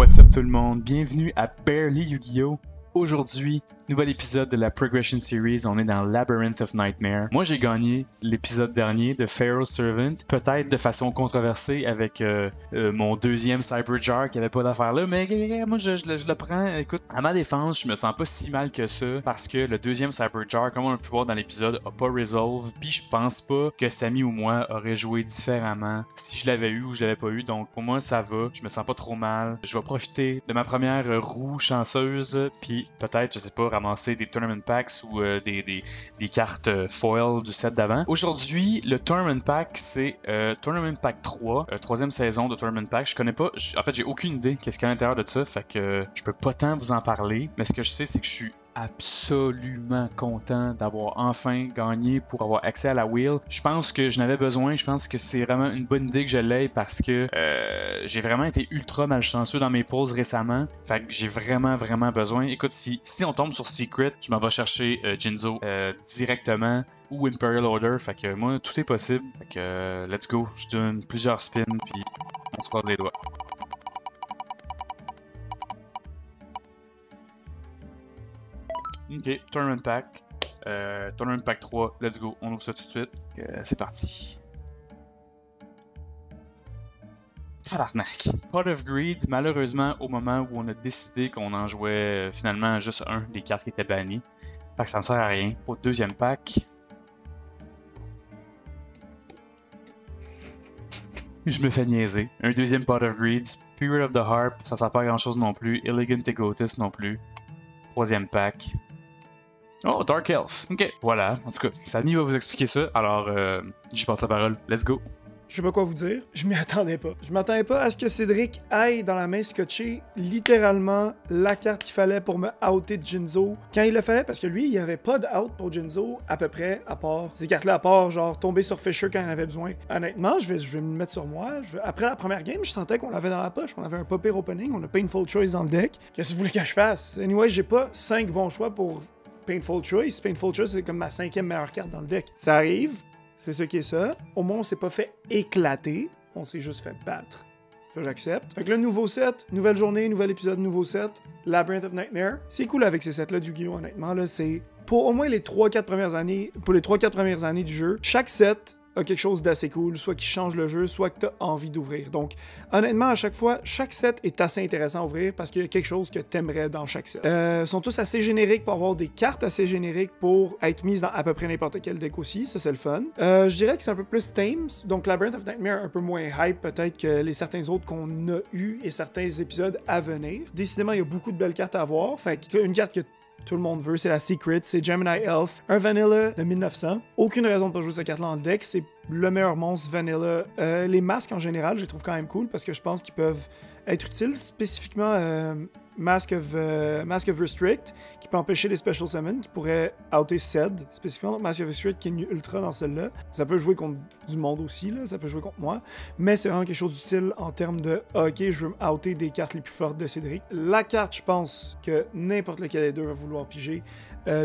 What's up tout le monde? Bienvenue à Barely Yu-Gi-Oh! Aujourd'hui, nouvel épisode de la Progression Series, on est dans Labyrinth of Nightmare. Moi j'ai gagné l'épisode dernier de Pharaoh's Servant, peut-être de façon controversée avec mon deuxième Cyberjar qui avait pas d'affaire là, mais moi je le prends. Écoute, à ma défense, je me sens pas si mal que ça parce que le deuxième Cyberjar, comme on a pu voir dans l'épisode, a pas resolve, puis je pense pas que Samy ou moi aurait joué différemment si je l'avais eu ou je l'avais pas eu, donc pour moi ça va, je me sens pas trop mal. Je vais profiter de ma première roue chanceuse, puis peut-être, je sais pas, ramasser des Tournament Packs ou des cartes foil du set d'avant. Aujourd'hui, le Tournament Pack, c'est Tournament Pack 3, troisième saison de Tournament Pack. Je connais pas, en fait, j'ai aucune idée qu'est-ce qu'il y a à l'intérieur de ça, fait que je peux pas tant vous en parler, mais ce que je sais, c'est que je suis absolument content d'avoir enfin gagné pour avoir accès à la wheel. Je pense que je n'avais besoin, je pense que c'est vraiment une bonne idée que je l'aie parce que j'ai vraiment été ultra malchanceux dans mes pauses récemment. Fait que j'ai vraiment besoin. Écoute, si on tombe sur Secret, je m'en vais chercher Jinzo directement ou Imperial Order. Fait que moi, tout est possible. Fait que let's go. Je donne plusieurs spins puis on se croise les doigts. Ok, Tournament Pack. Tournament Pack 3, let's go. On ouvre ça tout de suite. C'est parti. Tabarnak. Pot of Greed, malheureusement, au moment où on a décidé qu'on en jouait finalement juste un des cartes qui étaient bannies. Fait que ça ne sert à rien. Au deuxième pack. Je me fais niaiser. Un deuxième Pot of Greed. Spirit of the Harp, ça sert pas à grand chose non plus. Elegant Egotis non plus. Troisième pack. Oh, Dark Elf. Ok, voilà. En tout cas, Samy va vous expliquer ça. Alors, je passe la parole. Let's go. Je sais pas quoi vous dire, je m'y attendais pas. Je m'attendais pas à ce que Cédric aille dans la main scotchée littéralement la carte qu'il fallait pour me outer de Jinzo. Quand il le fallait, parce que lui, il y avait pas d'out pour Jinzo à peu près, à part ces cartes-là, à part genre tomber sur Fisher quand il en avait besoin. Honnêtement, je vais me mettre sur moi. Après la première game, je sentais qu'on l'avait dans la poche. On avait un Popper Opening, on a Painful Choice dans le deck. Qu'est-ce que vous voulez que je fasse? Anyway, j'ai pas 5 bons choix pour Painful Choice. Painful Choice, c'est comme ma 5e meilleure carte dans le deck. Ça arrive. C'est ce qui est ça. Au moins, on s'est pas fait éclater. On s'est juste fait battre. Ça, j'accepte. Fait que le nouveau set, nouvelle journée, nouvel épisode, nouveau set. Labyrinth of Nightmare. C'est cool avec ces sets-là du Yu-Gi-Oh! Honnêtement, là, c'est... Pour au moins les 3-4 premières années... Pour les 3-4 premières années du jeu, chaque set a quelque chose d'assez cool, soit qui change le jeu, soit que t'as envie d'ouvrir. Donc, honnêtement, à chaque fois, chaque set est assez intéressant à ouvrir parce qu'il y a quelque chose que t'aimerais dans chaque set. Sont tous assez génériques pour avoir des cartes assez génériques pour être mises dans à peu près n'importe quel deck aussi, ça c'est le fun. Je dirais que c'est un peu plus tame, donc Labyrinth of Nightmare un peu moins hype peut-être que les certains autres qu'on a eu et certains épisodes à venir. Décidément, il y a beaucoup de belles cartes à avoir, fait qu'une carte que tout le monde veut, c'est la Secret, c'est Gemini Elf, un Vanilla de 1900. Aucune raison de pas jouer cette carte-là en deck, c'est le meilleur monstre Vanilla. Les masques en général, je les trouve quand même cool parce que je pense qu'ils peuvent être utiles, spécifiquement Mask of Restrict, qui peut empêcher les Special Summons, qui pourrait outer Ced, spécifiquement Mask of Restrict qui est ultra dans celle-là. Ça peut jouer contre du monde aussi, là, ça peut jouer contre moi, mais c'est vraiment quelque chose d'utile en termes de ok, je veux me outer des cartes les plus fortes de Cédric. La carte, je pense que n'importe lequel des deux va vouloir piger.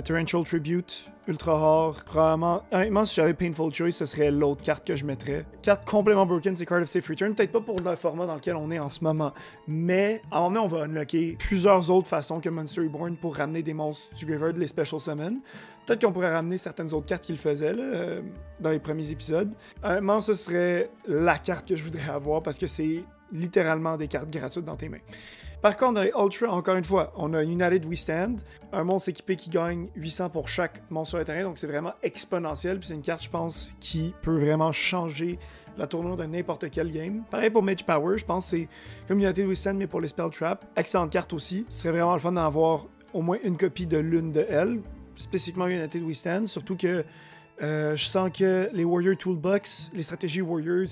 Torrential Tribute, ultra rare. Probablement, honnêtement, si j'avais Painful Choice, ce serait l'autre carte que je mettrais. Carte complètement broken, c'est Card of Safe Return. Peut-être pas pour le format dans lequel on est en ce moment, mais à un moment donné, on va unlocker plusieurs autres façons que Monster Reborn pour ramener des monstres du Graveyard, les Special Summon. Peut-être qu'on pourrait ramener certaines autres cartes qu'il faisait là, dans les premiers épisodes. Honnêtement, ce serait la carte que je voudrais avoir parce que c'est littéralement des cartes gratuites dans tes mains. Par contre, dans les Ultra, encore une fois, on a United We Stand, un monstre équipé qui gagne 800 pour chaque monstre sur le terrain, donc c'est vraiment exponentiel, puis c'est une carte, je pense, qui peut vraiment changer la tournure de n'importe quel game. Pareil pour Mage Power, je pense que c'est comme United We Stand, mais pour les Spell Trap. Excellente carte aussi. Ce serait vraiment le fun d'en avoir au moins une copie de l'une de elles, spécifiquement United We Stand, surtout que je sens que les Warrior Toolbox, les stratégies Warrior,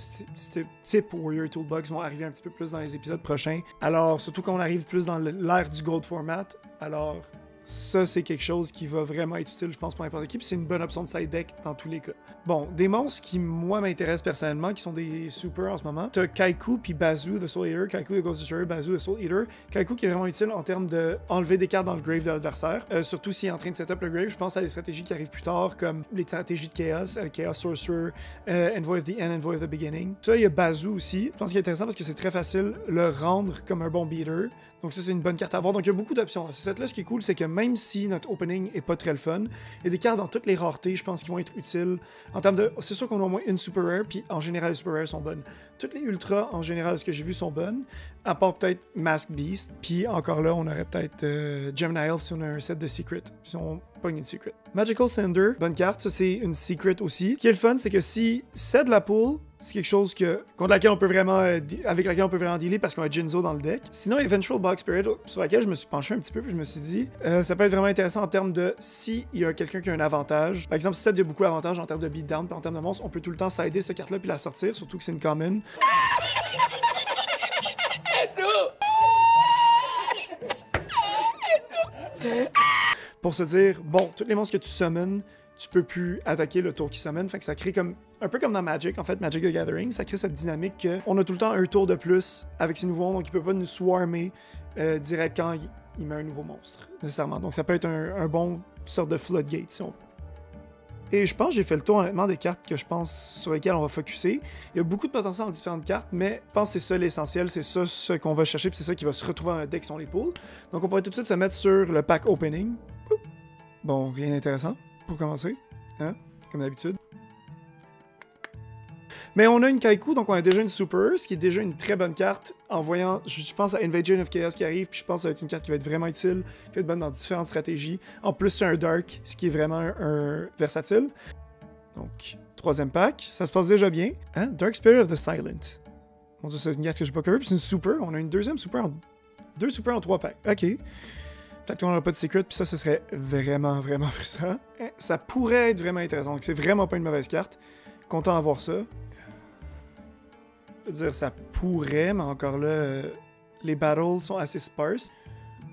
type Warrior Toolbox vont arriver un petit peu plus dans les épisodes prochains. Alors, surtout quand on arrive plus dans l'ère du Gold Format, alors Ça, c'est quelque chose qui va vraiment être utile, je pense, pour n'importe qui, puis c'est une bonne option de side deck dans tous les cas. Bon, des monstres qui, moi, m'intéressent personnellement, qui sont des super en ce moment. T'as Kaiku puis Bazoo de Soul Eater, Kaiku de Ghost Destroyer, Bazoo de Soul Eater. Kaiku qui est vraiment utile en termes de enlever des cartes dans le grave de l'adversaire, surtout s'il est en train de setup le grave. Je pense à des stratégies qui arrivent plus tard, comme les stratégies de Chaos, Chaos Sorcerer, Envoy of the End, Envoy of the Beginning. Ça, il y a Bazoo aussi. Je pense qu'il est intéressant parce que c'est très facile le rendre comme un bon beater. Donc ça, c'est une bonne carte à avoir. Donc il y a beaucoup d'options. Ce set-là, ce qui est cool, c'est que même si notre opening est pas très le fun, il y a des cartes dans toutes les raretés, je pense, qui vont être utiles. En termes de... C'est sûr qu'on a au moins une super rare, puis en général, les super rares sont bonnes. Toutes les ultras, en général, ce que j'ai vu, sont bonnes. À part peut-être Mask Beast. Puis encore là, on aurait peut-être Gemini Elf si on a un set de Secret. Si on pogne une Secret. Magical Cinder, bonne carte. Ça, c'est une Secret aussi. Ce qui est le fun, c'est que si c'est de la pool, c'est quelque chose contre laquelle on peut vraiment avec laquelle on peut vraiment dealer parce qu'on a Jinzo dans le deck. Sinon, Eventual Box Spirit, sur laquelle je me suis penché un petit peu puis je me suis dit ça peut être vraiment intéressant en termes de si il y a quelqu'un qui a un avantage. Par exemple, si ça a beaucoup d'avantages en termes de beatdown puis en termes de monstre, on peut tout le temps sider cette carte-là puis la sortir, surtout que c'est une common. Pour se dire, bon, tous les monstres que tu summons, tu peux plus attaquer le tour qui summon, fait que ça crée comme un peu comme dans Magic, en fait, Magic the Gathering, ça crée cette dynamique qu'on a tout le temps un tour de plus avec ces nouveaux monstres, donc il peut pas nous swarmer direct quand il met un nouveau monstre, nécessairement. Donc ça peut être un bon sorte de floodgate, si on veut. Et je pense que j'ai fait le tour, honnêtement, des cartes que je pense sur lesquelles on va focusser. Il y a beaucoup de potentiel en différentes cartes, mais je pense que c'est ça l'essentiel, c'est ça ce qu'on va chercher, puis c'est ça qui va se retrouver dans le deck sur les pools. Donc on pourrait tout de suite se mettre sur le pack opening. Bon, rien d'intéressant pour commencer, hein, comme d'habitude. Mais on a une Kaiku, donc on a déjà une Super, ce qui est déjà une très bonne carte. En voyant, je pense à Invasion of Chaos qui arrive, puis je pense que ça va être une carte qui va être vraiment utile, qui va être bonne dans différentes stratégies. En plus, c'est un Dark, ce qui est vraiment un versatile. Donc, troisième pack, ça se passe déjà bien. Hein? Dark Spirit of the Silent. Mon Dieu, c'est une carte que j'ai pas cover, puis c'est une Super. On a une deuxième Super deux Super en 3 packs. Ok. Peut-être qu'on n'aura pas de secret, puis ça, ce serait vraiment, vraiment frustrant. Ça pourrait être vraiment intéressant, donc c'est vraiment pas une mauvaise carte. Content d'avoir ça. Je veux dire, ça pourrait, mais encore là, les battles sont assez sparse.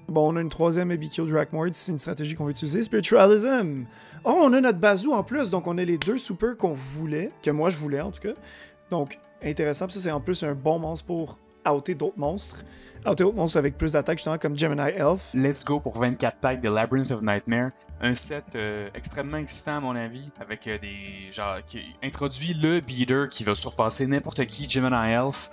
Bon, on a une troisième ABQ Drakmord, c'est une stratégie qu'on va utiliser. Spiritualism! Oh, on a notre Bazoo en plus, donc on a les deux super qu'on voulait, que moi je voulais en tout cas. Donc, intéressant, puis ça c'est en plus un bon monstre pour outer d'autres monstres. Outer d'autres monstres avec plus d'attaque, justement, comme Gemini Elf. Let's go pour 24 packs de Labyrinth of Nightmare. Un set extrêmement excitant à mon avis, avec des genre qui introduit le beater qui va surpasser n'importe qui, Gemini Elf,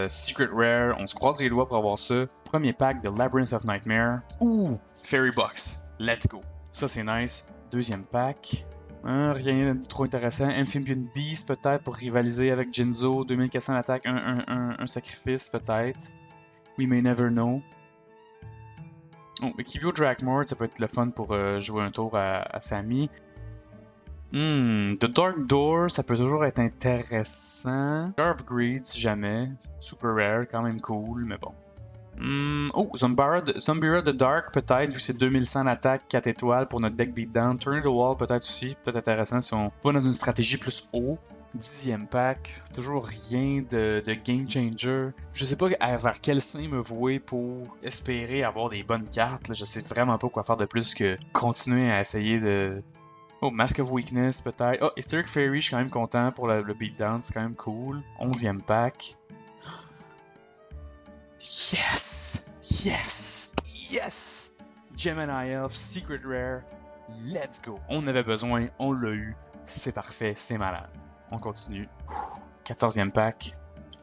Secret Rare, on se croise les doigts pour avoir ça. Premier pack de Labyrinth of Nightmare. Ouh, Fairy Box, let's go. Ça c'est nice. Deuxième pack. Rien de trop intéressant. Amphibian Beast peut-être pour rivaliser avec Jinzo. 2400 d'attaque, un sacrifice peut-être. We may never know. Oh, Kibio Drakmord, ça peut être le fun pour jouer un tour à Sami. The Dark Door, ça peut toujours être intéressant. Jar of Greed, si jamais. Super rare, quand même cool, mais bon. Oh, Zumbira the Dark, peut-être, vu que c'est 2100 d'attaque, 4 étoiles pour notre deck beatdown. Turn the Wall, peut-être aussi, peut-être intéressant si on va dans une stratégie plus haut. 10e pack, toujours rien de game changer. Je sais pas vers quel sein me vouer pour espérer avoir des bonnes cartes. Là. Je sais vraiment pas quoi faire de plus que continuer à essayer de... Oh, Mask of Weakness peut-être. Oh, Hysteric Fairy, je suis quand même content pour le beatdown, c'est quand même cool. 11e pack. Yes! Yes! Yes! Gemini Elf, Secret Rare, let's go! On avait besoin, on l'a eu, c'est parfait, c'est malade. On continue. 14e pack.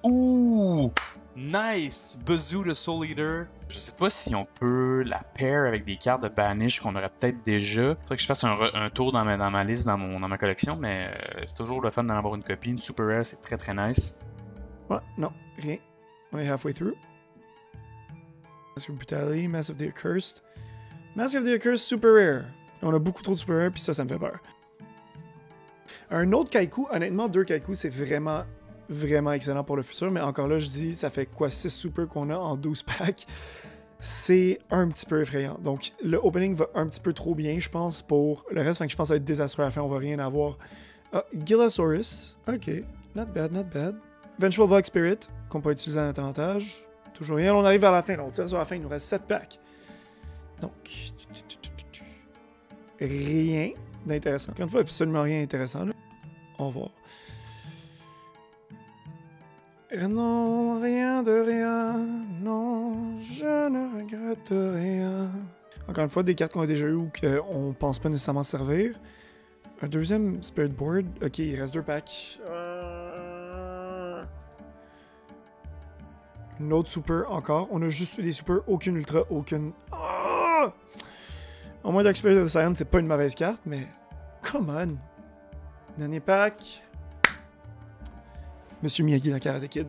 Ouh! Nice! Bazoo de Soul Eater. Je sais pas si on peut la pair avec des cartes de Banish qu'on aurait peut-être déjà. Faudrait que je fasse un tour dans ma liste, dans ma collection, mais c'est toujours le fun d'en avoir une copie. Une Super Rare, c'est très très nice. Ouais, non, rien. On est halfway through. Mask of Brutality, Mask of the Accursed. Mask of the Accursed, Super Rare. On a beaucoup trop de Super Rare, puis ça me fait peur. Un autre Kaiku, honnêtement, 2 Kaiku, c'est vraiment, vraiment excellent pour le futur, mais encore là, je dis, ça fait quoi, 6 super qu'on a en 12 packs? C'est un petit peu effrayant. Donc, le opening va un petit peu trop bien, je pense, pour le reste, fait que je pense que ça va être désastreux à la fin, on va rien avoir. Ah, Gilasaurus, ok, not bad, not bad. Vengeful Bug Spirit, qu'on peut utiliser à notre avantage. Toujours rien, on arrive vers la fin, on tire sur la fin, il nous reste 7 packs. Donc, rien d'intéressant. Encore une fois, absolument rien d'intéressant. Là. On va voir. Non, rien de rien. Non, je ne regrette rien. Encore une fois, des cartes qu'on a déjà eues ou qu'on pense pas nécessairement servir. Un deuxième Spirit Board. Ok, il reste 2 packs. Une autre super encore. On a juste des super, aucune ultra, aucune. Ah! Au moins, Dark Spirit of the Scion, c'est pas une mauvaise carte, mais. Come on! Dernier pack. Monsieur Miyagi dans Karate Kid.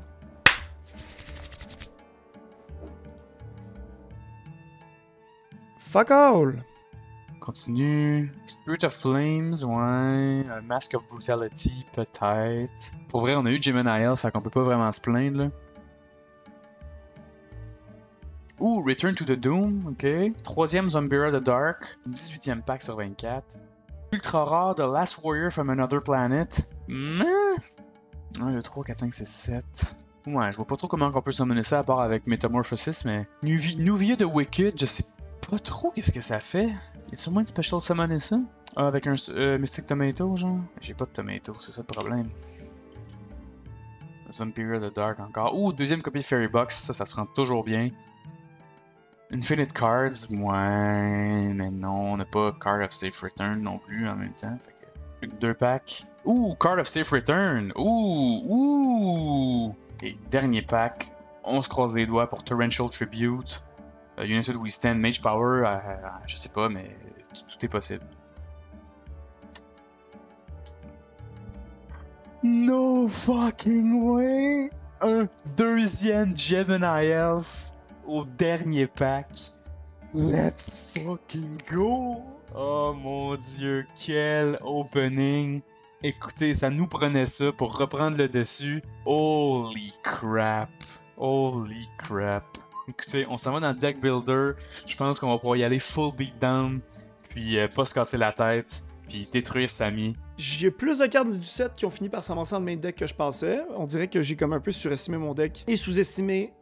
Fuck all! Continue. Spirit of Flames, ouais. Mask of Brutality, peut-être. Pour vrai, on a eu Gemini Elf, fait qu'on peut pas vraiment se plaindre, là. Ouh, Return to the Doom, ok. 3e Zombira the Dark. 18e pack sur 24. Ultra rare The Last Warrior from Another Planet. Le 3, 4, 5, 6, 7. Ouais, je vois pas trop comment on peut summoner ça à part avec Metamorphosis, mais. Nuvia de Wicked, je sais pas trop qu'est-ce que ça fait. Y a sûrement une special summoner ça? Ah, avec un Mystic Tomato, genre? J'ai pas de Tomato, c'est ça le problème. Zombira the Dark encore. Ouh, deuxième copie de Fairy Box, ça se rend toujours bien. Infinite Cards, ouais, mais non, on n'a pas Card of Safe Return non plus en même temps. Fait que, plus que 2 packs. Ouh, Card of Safe Return! Ouh! Ok, dernier pack. On se croise les doigts pour Torrential Tribute. United We Stand, Mage Power, je sais pas, mais tout est possible. No fucking way! Un deuxième Gemini Elf au dernier pack. Let's fucking go! Oh mon dieu, quel opening! Écoutez, ça nous prenait ça pour reprendre le dessus. Holy crap! Holy crap! Écoutez, on s'en va dans le deck builder. Je pense qu'on va pouvoir y aller full beatdown, puis pas se casser la tête, puis détruire Sami. J'ai plus de cartes du set qui ont fini par s'avancer dans le main deck que je pensais. On dirait que j'ai comme un peu surestimé mon deck et sous-estimé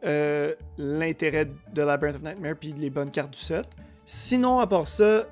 l'intérêt de Labyrinth of Nightmare puis les bonnes cartes du set. Sinon, à part ça,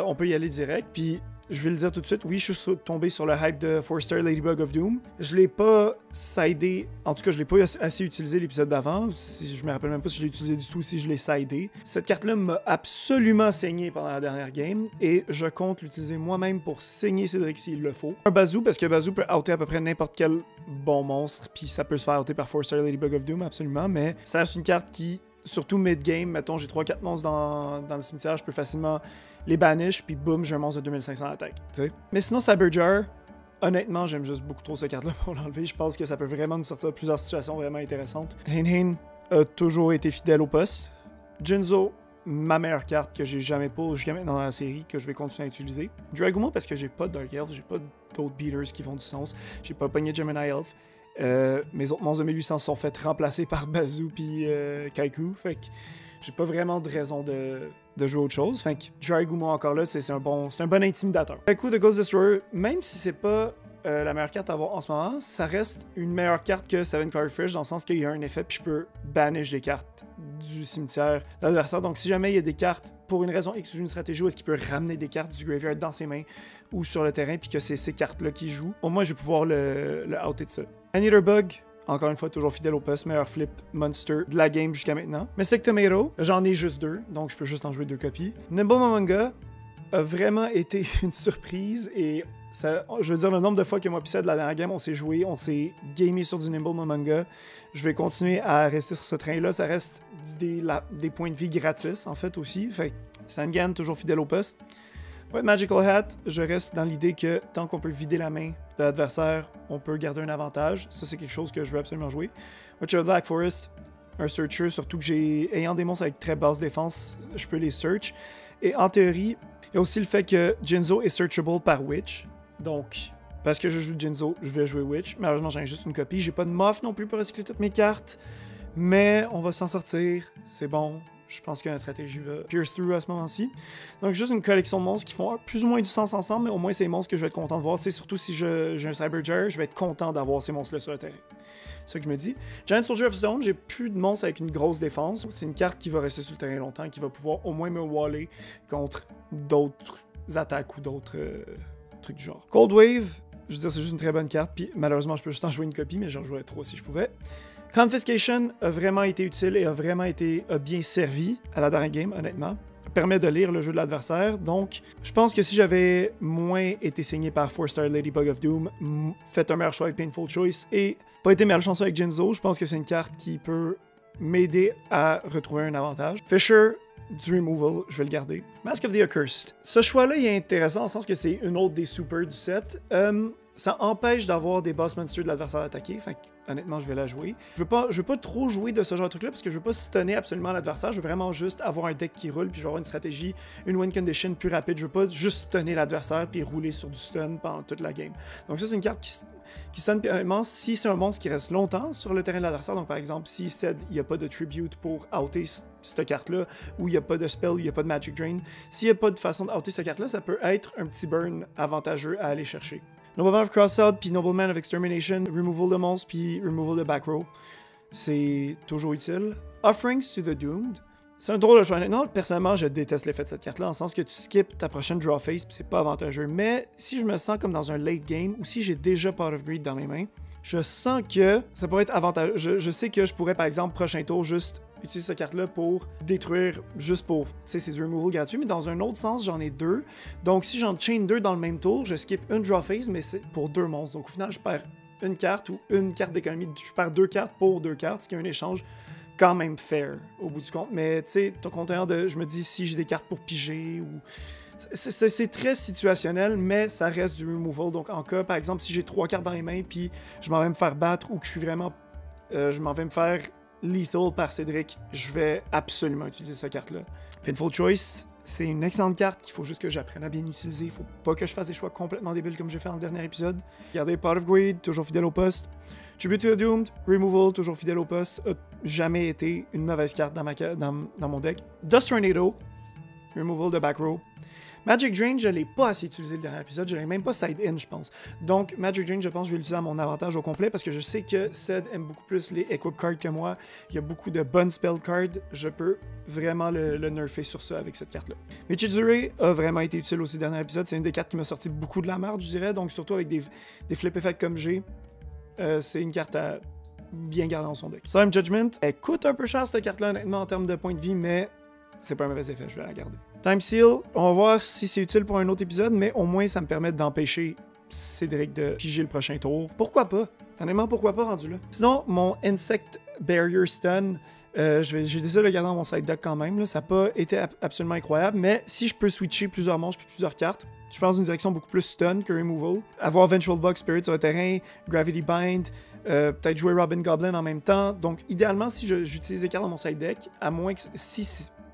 on peut y aller direct. Puis je vais le dire tout de suite, oui, je suis tombé sur le hype de 4-star Ladybug of Doom. Je l'ai pas sidé, en tout cas, je l'ai pas assez utilisé l'épisode d'avant. Je me rappelle même pas si je l'ai utilisé du tout, si je l'ai sidé. Cette carte-là m'a absolument saigné pendant la dernière game et je compte l'utiliser moi-même pour saigner Cédric s'il le faut. Un Bazoo, parce que Bazoo peut outer à peu près n'importe quel bon monstre, puis ça peut se faire outer par 4-star Ladybug of Doom, absolument, mais ça reste une carte qui, surtout mid-game, mettons, j'ai 3-4 monstres dans le cimetière, je peux facilement les banish, puis boum, j'ai un monstre de 2500 d'attaque. Mais sinon, Cyberjar, honnêtement, j'aime juste beaucoup trop cette carte-là pour l'enlever. Je pense que ça peut vraiment nous sortir de plusieurs situations vraiment intéressantes. Hein a toujours été fidèle au poste. Jinzo, ma meilleure carte que j'ai jamais pull jusqu'à maintenant dans la série, que je vais continuer à utiliser. Dragumo, parce que j'ai pas de Dark Elf, j'ai pas d'autres beaters qui font du sens. J'ai pas pogné Gemini Elf. Mes autres monstres de 1800 sont fait remplacer par Bazoo puis Kaiku. Fait que j'ai pas vraiment de raison de jouer autre chose. Fait que Dragumo encore là, c'est un bon intimidateur. Kaiku de Ghost Destroyer, même si c'est pas la meilleure carte à avoir en ce moment, ça reste une meilleure carte que Seven Cloudfish dans le sens qu'il y a un effet puis je peux banish des cartes du cimetière de l'adversaire. Donc si jamais il y a des cartes pour une raison X ou une stratégie où est-ce qu'il peut ramener des cartes du graveyard dans ses mains ou sur le terrain puis que c'est ces cartes-là qui jouent, au moins je vais pouvoir le outer de ça. Anteater Bug, encore une fois, toujours fidèle au poste, meilleur flip monster de la game jusqu'à maintenant. Mystic Tomato, j'en ai juste 2, donc je peux juste en jouer 2 copies. Nimble Momonga a vraiment été une surprise et ça, je veux dire, le nombre de fois que moi pis de la dernière game, on s'est joué, on s'est gamé sur du Nimble Momonga. Je vais continuer à rester sur ce train-là. Ça reste des points de vie gratis, en fait, aussi. Fait Sangan, toujours fidèle au poste. Ouais, Magical Hat, je reste dans l'idée que tant qu'on peut vider la main de l'adversaire, on peut garder un avantage. Ça, c'est quelque chose que je veux absolument jouer. Witcher of Black Forest, un Searcher, surtout que ayant des monstres avec très basse défense, je peux les search. Et en théorie, il y a aussi le fait que Jinzo est searchable par Witch. Donc, parce que je joue Jinzo, je vais jouer Witch. Malheureusement, j'en ai juste une copie. J'ai pas de Moth non plus pour recycler toutes mes cartes. Mais on va s'en sortir. C'est bon. je pense que notre stratégie va pierce through à ce moment-ci. Donc juste une collection de monstres qui font plus ou moins du sens ensemble, mais au moins c'est des monstres que je vais être content de voir. Tu sais, surtout si j'ai un Cyberjar, je vais être content d'avoir ces monstres-là sur le terrain. C'est ça que je me dis. Giant Soldier of Stone, j'ai plus de monstres avec une grosse défense. C'est une carte qui va rester sur le terrain longtemps, qui va pouvoir au moins me waller contre d'autres attaques ou d'autres trucs du genre. Cold Wave, je veux dire, c'est juste une très bonne carte, puis malheureusement, je peux juste en jouer une copie, mais j'en jouerais 3 si je pouvais. Confiscation a vraiment été utile et a bien servi à la dernière game, honnêtement. Permet de lire le jeu de l'adversaire. Donc, je pense que si j'avais moins été signé par 4-star Ladybug of Doom, fait un meilleur choix avec Painful Choice et pas été malchanceux avec Jinzo, je pense que c'est une carte qui peut m'aider à retrouver un avantage. Fisher, du removal, je vais le garder. Mask of the Accursed. Ce choix-là, il est intéressant dans le sens que c'est une autre des supers du set. Ça empêche d'avoir des boss monsters de l'adversaire attaqué. Fait que, honnêtement, je vais la jouer. Je veux pas trop jouer de ce genre de truc-là parce que je veux pas stunner absolument l'adversaire. Je veux vraiment juste avoir un deck qui roule puis je veux avoir une stratégie, une win condition plus rapide. Je veux pas juste stunner l'adversaire puis rouler sur du stun pendant toute la game. Donc ça, c'est une carte qui stun. Puis honnêtement, si c'est un monstre qui reste longtemps sur le terrain de l'adversaire, donc par exemple, si il n'y a pas de tribute pour outer cette carte-là, ou il n'y a pas de spell, ou il n'y a pas de magic drain, s'il n'y a pas de façon d'outer cette carte-là, ça peut être un petit burn avantageux à aller chercher. Nobleman of Crossout, puis Nobleman of Extermination, removal de monstres, puis removal de back row. C'est toujours utile. Offerings to the Doomed. C'est un drôle de choix. Non, personnellement, je déteste l'effet de cette carte-là, en sens que tu skips ta prochaine draw phase, puis c'est pas avantageux. Mais si je me sens comme dans un late game, ou si j'ai déjà Pot of Greed dans mes mains, je sens que ça pourrait être avantageux. Je sais que je pourrais, par exemple, prochain tour, juste utiliser cette carte-là pour détruire, juste pour, tu sais, c'est du removal gratuit, mais dans un autre sens, j'en ai 2. Donc, si j'en chain 2 dans le même tour, je skip une draw phase, mais c'est pour 2 monstres. Donc, au final, je perds une carte ou une carte d'économie. Je perds 2 cartes pour 2 cartes, ce qui est un échange quand même fair, au bout du compte. Mais, tu sais, ton conteneur de, je me dis, si j'ai des cartes pour piger ou... C'est très situationnel, mais ça reste du removal. Donc, en cas, par exemple, si j'ai 3 cartes dans les mains, puis je m'en vais me faire battre ou que je suis vraiment... je m'en vais me faire lethal par Cédric, je vais absolument utiliser cette carte-là. Painful Choice, c'est une excellente carte qu'il faut juste que j'apprenne à bien utiliser. Il faut pas que je fasse des choix complètement débiles comme j'ai fait dans le dernier épisode. Regardez, Pot of Greed, toujours fidèle au poste. Tribute to the Doomed, Removal, toujours fidèle au poste. A jamais été une mauvaise carte dans mon deck. Dust Tornado, Removal de back row. Magic Drain, je ne l'ai pas assez utilisé le dernier épisode, je ne l'ai même pas side-in, je pense. Donc, Magic Drain, je pense que je vais l'utiliser à mon avantage au complet parce que je sais que Ced aime beaucoup plus les Equip Cards que moi. Il y a beaucoup de bonnes Spell Cards, je peux vraiment le nerfer sur ça avec cette carte-là. Michizure a vraiment été utile aussi le dernier épisode, c'est une des cartes qui m'a sorti beaucoup de la merde, je dirais, donc surtout avec des flip effects comme j'ai. C'est une carte à bien garder dans son deck. Solemn Judgment, elle coûte un peu cher cette carte-là, honnêtement, en termes de points de vie, mais c'est pas un mauvais effet, je vais la garder. Time Seal, on va voir si c'est utile pour un autre épisode, mais au moins ça me permet d'empêcher Cédric de piger le prochain tour. Pourquoi pas? Honnêtement, pourquoi pas rendu là? Sinon, mon Insect Barrier Stun, j'ai décidé de le garder dans mon side deck quand même. Là. Ça n'a pas été absolument incroyable, mais si je peux switcher plusieurs monstres et plusieurs cartes, je pense d'une direction beaucoup plus stun que removal. Avoir Vengeful Bug Spirit sur le terrain, Gravity Bind, peut-être jouer Robin Goblin en même temps. Donc, idéalement, si j'utilise des cartes dans mon side deck, à moins que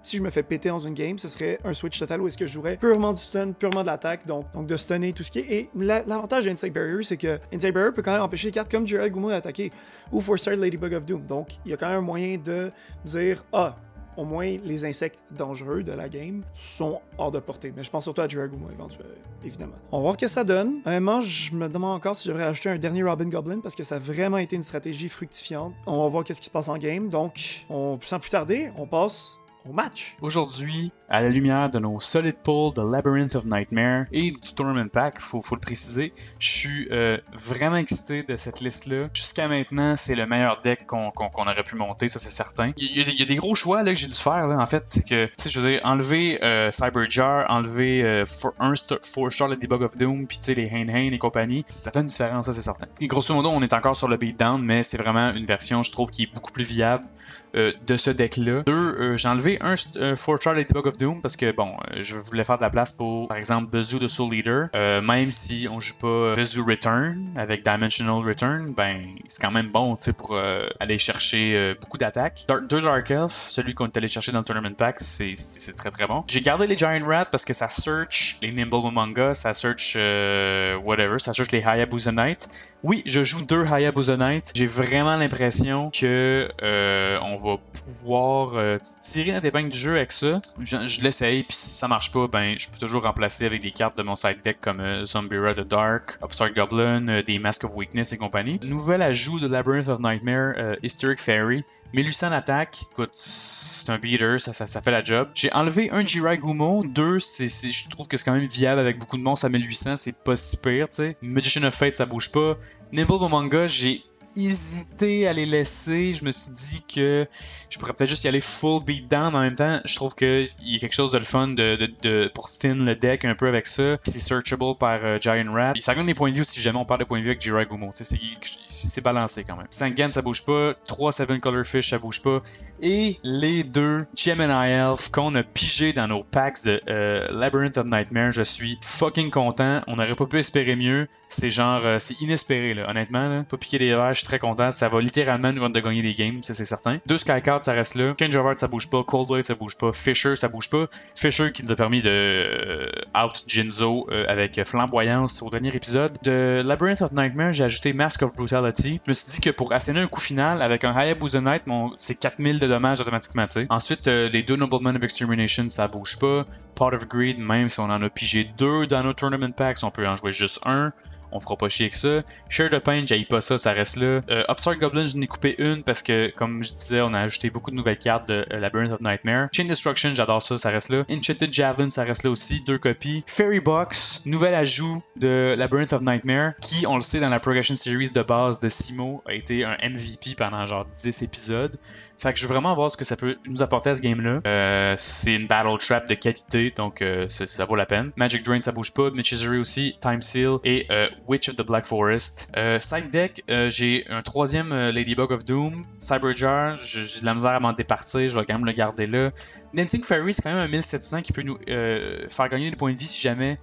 si je me fais péter dans une game, ce serait un switch total où est-ce que je jouerais purement du stun, purement de l'attaque, donc de stunner tout ce qui est. Et l'avantage d'Insect Barrier, c'est que Insect Barrier peut quand même empêcher les cartes comme Gerald Gumo d'attaquer ou 4-star Ladybug of Doom. Donc, il y a quand même un moyen de dire au moins les insectes dangereux de la game sont hors de portée. Mais je pense surtout à Gerald Gumo évidemment. On va voir ce que ça donne. Honnêtement, je me demande encore si je devrais acheter un dernier Robin Goblin parce que ça a vraiment été une stratégie fructifiante. On va voir qu'est-ce qui se passe en game. Donc, sans plus tarder, on passe au match. Aujourd'hui, à la lumière de nos solid pulls de Labyrinth of Nightmare et du Tournament Pack, faut le préciser, je suis vraiment excité de cette liste-là. Jusqu'à maintenant, c'est le meilleur deck qu'on aurait pu monter, ça c'est certain. Il y a des gros choix là, que j'ai dû faire, là, en fait. C'est que, tu sais, je veux dire, enlever Cyberjar, enlever 4-star le Debug of Doom, puis tu sais, les Hain et compagnie, ça fait une différence, ça c'est certain. Et grosso modo, on est encore sur le beatdown, mais c'est vraiment une version, je trouve, qui est beaucoup plus viable de ce deck-là. J'ai enlevé un 4-star Ladybug of Doom parce que, bon, je voulais faire de la place pour, par exemple, Bezu de Soul Leader. Même si on joue pas Bezu Return avec Dimensional Return, ben, c'est quand même bon, tu sais, pour aller chercher beaucoup d'attaques. Deux Dark Elf, celui qu'on est allé chercher dans le Tournament Pack, c'est très très bon. J'ai gardé les Giant Rat parce que ça search les Nimble Manga, ça search whatever, ça search les Hayabusa Knight. Oui, je joue 2 Hayabusa Knight. J'ai vraiment l'impression que on va pouvoir tirer des banques du jeu avec ça. Je l'essaye, puis si ça marche pas, ben je peux toujours remplacer avec des cartes de mon side deck comme Zombira the Dark, Upstart Goblin, des Mask of Weakness et compagnie. Nouvel ajout de Labyrinth of Nightmare, Hysteric Fairy. 1800 d'attaque, écoute, c'est un beater, ça fait la job. J'ai enlevé un Jirai Gumo, 2, je trouve que c'est quand même viable avec beaucoup de monstres à 1800, c'est pas si pire, tu sais. Magician of Fate, ça bouge pas. Nimble Momonga, j'ai hésité à les laisser. Je me suis dit que je pourrais peut-être juste y aller full beatdown. En même temps, je trouve qu'il y a quelque chose de le fun pour thin le deck un peu avec ça. C'est searchable par Giant Rat. Ça gagne des points de vue si jamais on parle de points de vue avec Jirai Gumo. C'est balancé quand même. 5 Gan, ça bouge pas. 3 7 Color Fish, ça bouge pas. Et les 2 Gemini Elf qu'on a pigé dans nos packs de Labyrinth of Nightmare, je suis fucking content. On n'aurait pas pu espérer mieux. C'est genre, c'est inespéré là. Honnêtement, là. Pas piquer des verres, je suis très content. Ça va littéralement nous rendre de gagner des games, ça c'est certain. 2 Skycards, ça reste là. Change of Heart, ça bouge pas. Cold Blade, ça bouge pas. Fisher, ça bouge pas. Fisher qui nous a permis de out Jinzo avec Flamboyance au dernier épisode. De Labyrinth of Nightmare, j'ai ajouté Mask of Brutality. Je me suis dit que pour asséner un coup final avec un Hayabusa Knight, c'est 4000 de dommages automatiquement, tu sais. Ensuite, les 2 Noblemen of Extermination, ça bouge pas. Pot of Greed, même si on en a pigé 2 dans nos Tournament Packs, on peut en jouer juste un. On fera pas chier avec ça. Share the Pain, j'haïs pas ça, ça reste là. Upstart Goblin, je n'ai coupé une parce que, comme je disais, on a ajouté beaucoup de nouvelles cartes de Labyrinth of Nightmare. Chain Destruction, j'adore ça, ça reste là. Enchanted Javelin, ça reste là aussi, 2 copies. Fairy Box, nouvel ajout de Labyrinth of Nightmare, qui, on le sait, dans la Progression Series de base de Simo, a été un MVP pendant genre 10 épisodes. Fait que je veux vraiment voir ce que ça peut nous apporter à ce game-là. C'est une Battle Trap de qualité, donc ça vaut la peine. Magic Drain, ça bouge pas. Michizery aussi, Time Seal et Witch of the Black Forest. Side deck, j'ai un 3e Ladybug of Doom. Cyberjar, j'ai de la misère à m'en départir, je vais quand même le garder là. Dancing Fairy, c'est quand même un 1700 qui peut nous faire gagner des points de vie si jamais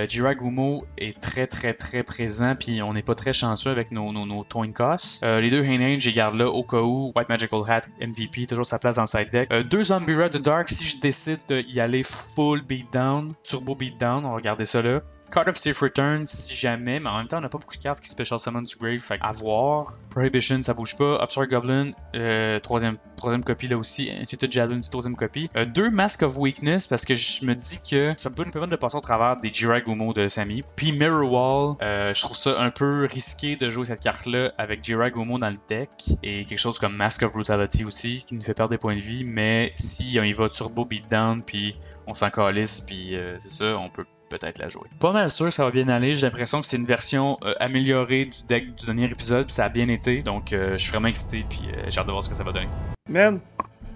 Jirai Gumo est très très très présent puis on n'est pas très chanceux avec nos Toinkos. Les 2 Hainane, j'ai garde là au cas où. White Magical Hat, MVP, toujours sa place dans le side deck. 2 Zombira the Dark, si je décide d'y aller full beatdown, turbo beatdown, on va regarder ça là. Card of Safe Return, si jamais, mais en même temps, on n'a pas beaucoup de cartes qui Special Summon du Grave, fait à voir. Prohibition, ça bouge pas. Upstart Goblin, troisième copie là aussi. Enchanted Javelin, 3e copie. 2 Mask of Weakness, parce que je me dis que ça peut nous permettre de passer au travers des Jirai Gumo de Sami. Puis Mirror Wall, je trouve ça un peu risqué de jouer cette carte-là avec Jirai Gumo dans le deck. Et quelque chose comme Mask of Brutality aussi, qui nous fait perdre des points de vie. Mais si on y va turbo beatdown, puis on s'en calisse, puis c'est ça, on peut peut-être la jouer. Pas mal sûr que ça va bien aller. J'ai l'impression que c'est une version améliorée du deck du dernier épisode, puis ça a bien été. Donc je suis vraiment excité, puis j'ai hâte de voir ce que ça va donner. Man,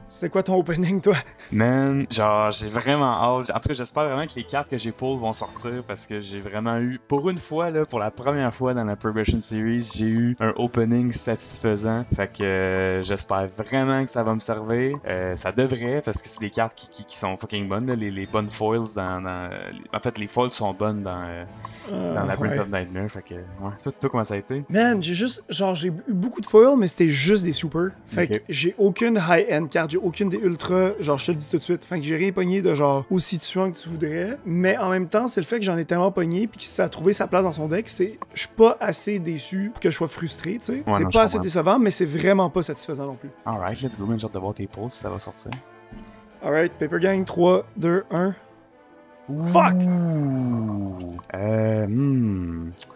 c'est quoi ton opening, toi? Man, genre, j'ai vraiment hâte. En tout cas, j'espère vraiment que les cartes que j'ai pull vont sortir parce que j'ai vraiment eu, pour une fois, là, pour la première fois dans la Progression Series, j'ai eu un opening satisfaisant. Fait que j'espère vraiment que ça va me servir. Ça devrait, parce que c'est des cartes qui sont fucking bonnes, là. Les bonnes foils en fait, les foils sont bonnes dans Labyrinth of Nightmare. Fait que, ouais. Toi, comment ça a été? Man, j'ai eu beaucoup de foils, mais c'était juste des super. Fait que j'ai aucune high-end carte, j'ai aucune des ultra, genre je te le dis tout de suite. Fait que j'ai rien pogné de genre aussi tuant que tu voudrais. Mais en même temps, c'est le fait que j'en ai tellement pogné puis que ça a trouvé sa place dans son deck. Je suis pas assez déçu pour que je sois frustré, tu sais. C'est pas assez décevant, mais c'est vraiment pas satisfaisant non plus. Alright, let's go, man. J'ai hâte de voir tes pulls si ça va sortir. Alright, Paper Gang, 3, 2, 1. Fuck!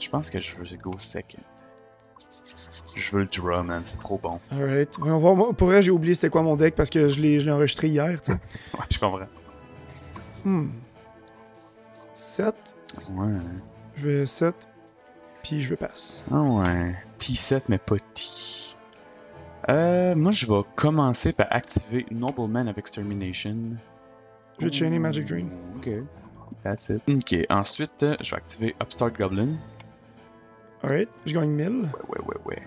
Je pense que je veux go second. Je veux le draw, man, c'est trop bon. Alright. On va voir. Pour vrai, j'ai oublié c'était quoi mon deck parce que je l'ai enregistré hier, tu sais. Ouais, je comprends. 7. Ouais. Je vais 7. Puis je vais passe. Ah ouais. T7, mais pas T. Moi, je vais commencer par activer Nobleman of Extermination. Je vais chainer Magic Drain. Ok. That's it. Ok. Ensuite, je vais activer Upstart Goblin. Alright. Je gagne 1000. Ouais.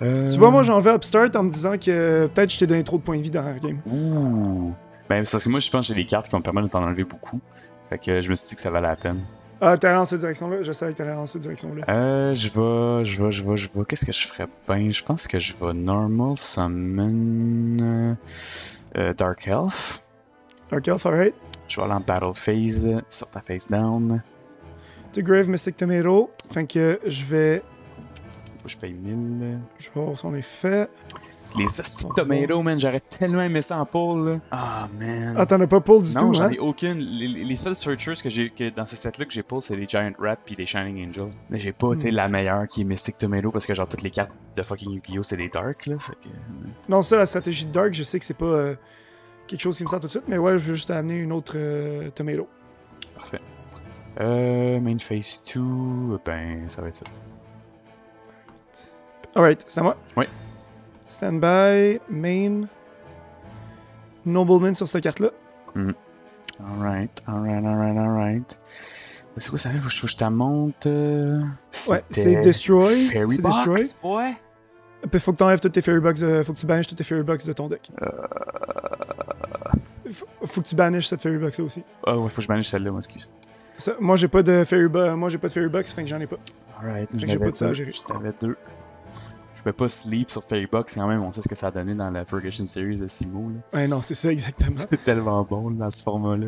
Tu vois, moi, j'ai enlevé Upstart en me disant que peut-être je t'ai donné trop de points de vie dans la game. Ouh. Ben, c'est parce que moi, je pense que j'ai des cartes qui vont me permettre de t'en enlever beaucoup. Fait que je me suis dit que ça valait la peine. Ah, t'es allé dans cette direction-là? Je savais que t'allais dans cette direction-là. Je vais. Qu'est-ce que je ferais bien? Je pense que je vais Normal Summon Dark Elf. Dark Elf, alright. Je vais aller en Battle Phase sur ta face down. The Grave Mystic Tomato. Fait que je vais. Faut que je paye 1000. Je vais voir son effet. Les hosties de tomatoes, man, j'aurais tellement aimé ça en pull, là. Ah, man. Ah, t'en as pas pull du Non, tout, j'en hein? ai aucune. Les seuls searchers que dans ce set-là que j'ai pull, c'est les Giant Rat puis les Shining Angel. Mais j'ai pas, tu sais, la meilleure qui est Mystic Tomato parce que genre toutes les cartes de fucking Yu-Gi-Oh! C'est des Dark, là. Fait que... Non, ça, la stratégie de Dark, je sais que c'est pas quelque chose qui me sort tout de suite, mais ouais, je veux juste amener une autre Tomato. Parfait. Main phase 2, ben, ça va être ça. Alright, c'est à moi? Oui. Standby, main. Nobleman sur cette carte-là. Alright. C'est quoi ça fait? Faut que je te monte. Ouais, c'est Destroy. Fairy C'est Box? Destroy. Ouais. Puis faut que t'enlèves toutes tes Fairy Box, faut que tu banishes toutes tes Fairy Box de ton deck. Faut que tu banishes cette Fairy Box aussi. Ah ouais, faut que je manage celle-là, moi, excuse. Ça, moi j'ai pas de Fairy Box, fait que j'en ai pas. Alright, Fait que j'ai pas de ça à gérer. J'avais deux. Je pouvais pas sleep sur Fairy Box quand même, on sait ce que ça a donné dans la Purgation Series de Simo. Là. Ouais, non, c'est ça exactement. C'est tellement bon là, dans ce format-là.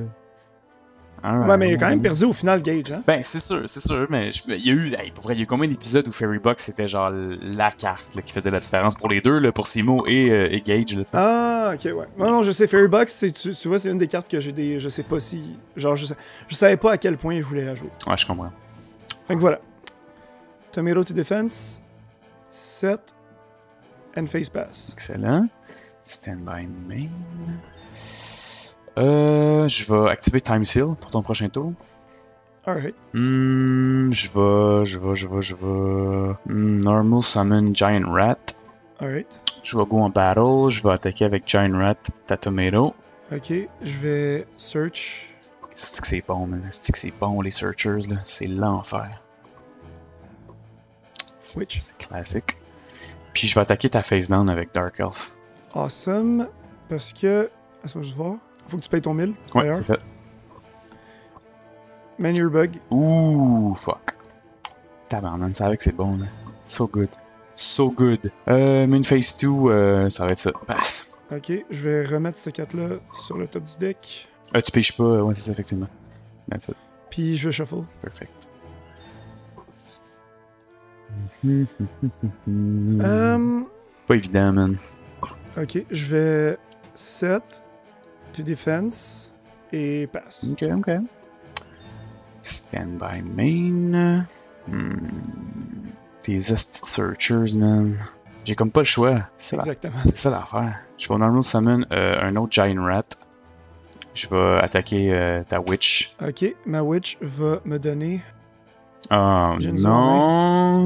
Alright. Ouais, mais il a quand même perdu au final, Gage, hein? Ben, c'est sûr, mais il y a eu, pour vrai, il y a eu combien d'épisodes où Fairy Box c'était genre la carte là, qui faisait la différence pour les deux, là, pour Simo et Gage, là, tu sais. Ah, ok, ouais. Non, je sais, Fairy Box, tu vois, c'est une des cartes que j'ai des. Je sais pas si. Genre, je savais pas à quel point je voulais la jouer. Ouais, je comprends. Fait que voilà. Tomato to defense. Set. And face pass. Excellent. Standby main. Je vais activer Time Seal pour ton prochain tour. Alright. Je vais. Normal Summon Giant Rat. Alright. Je vais go en battle. Je vais attaquer avec Giant Rat ta Tomato. Ok, je vais search. C'est que c'est bon, man. C'est que c'est bon, les searchers, là. C'est l'enfer. Switch. C'est classique. Puis je vais attaquer ta face down avec Dark Elf. Awesome. Parce que. Laisse-moi juste voir. Faut que tu payes ton 1000. Ouais, c'est fait. Man your bug. Ouh, fuck. Tabarnak, ça savait que c'est bon, là. So good. So good. Main phase 2, ça va être ça. Passe. Ok, je vais remettre cette carte-là sur le top du deck. Tu piges pas, ouais, c'est ça, effectivement. That's it. Puis je vais shuffle. Perfect. Pas évident, man. Ok, je vais set to defense et pass. Ok. Standby main. Tes hosties searchers, man. J'ai comme pas le choix. Exactement. C'est ça l'affaire. Je vais normal summon un autre Giant Rat. Je vais attaquer ta Witch. Ok, ma Witch va me donner. Oh Jinzo, non!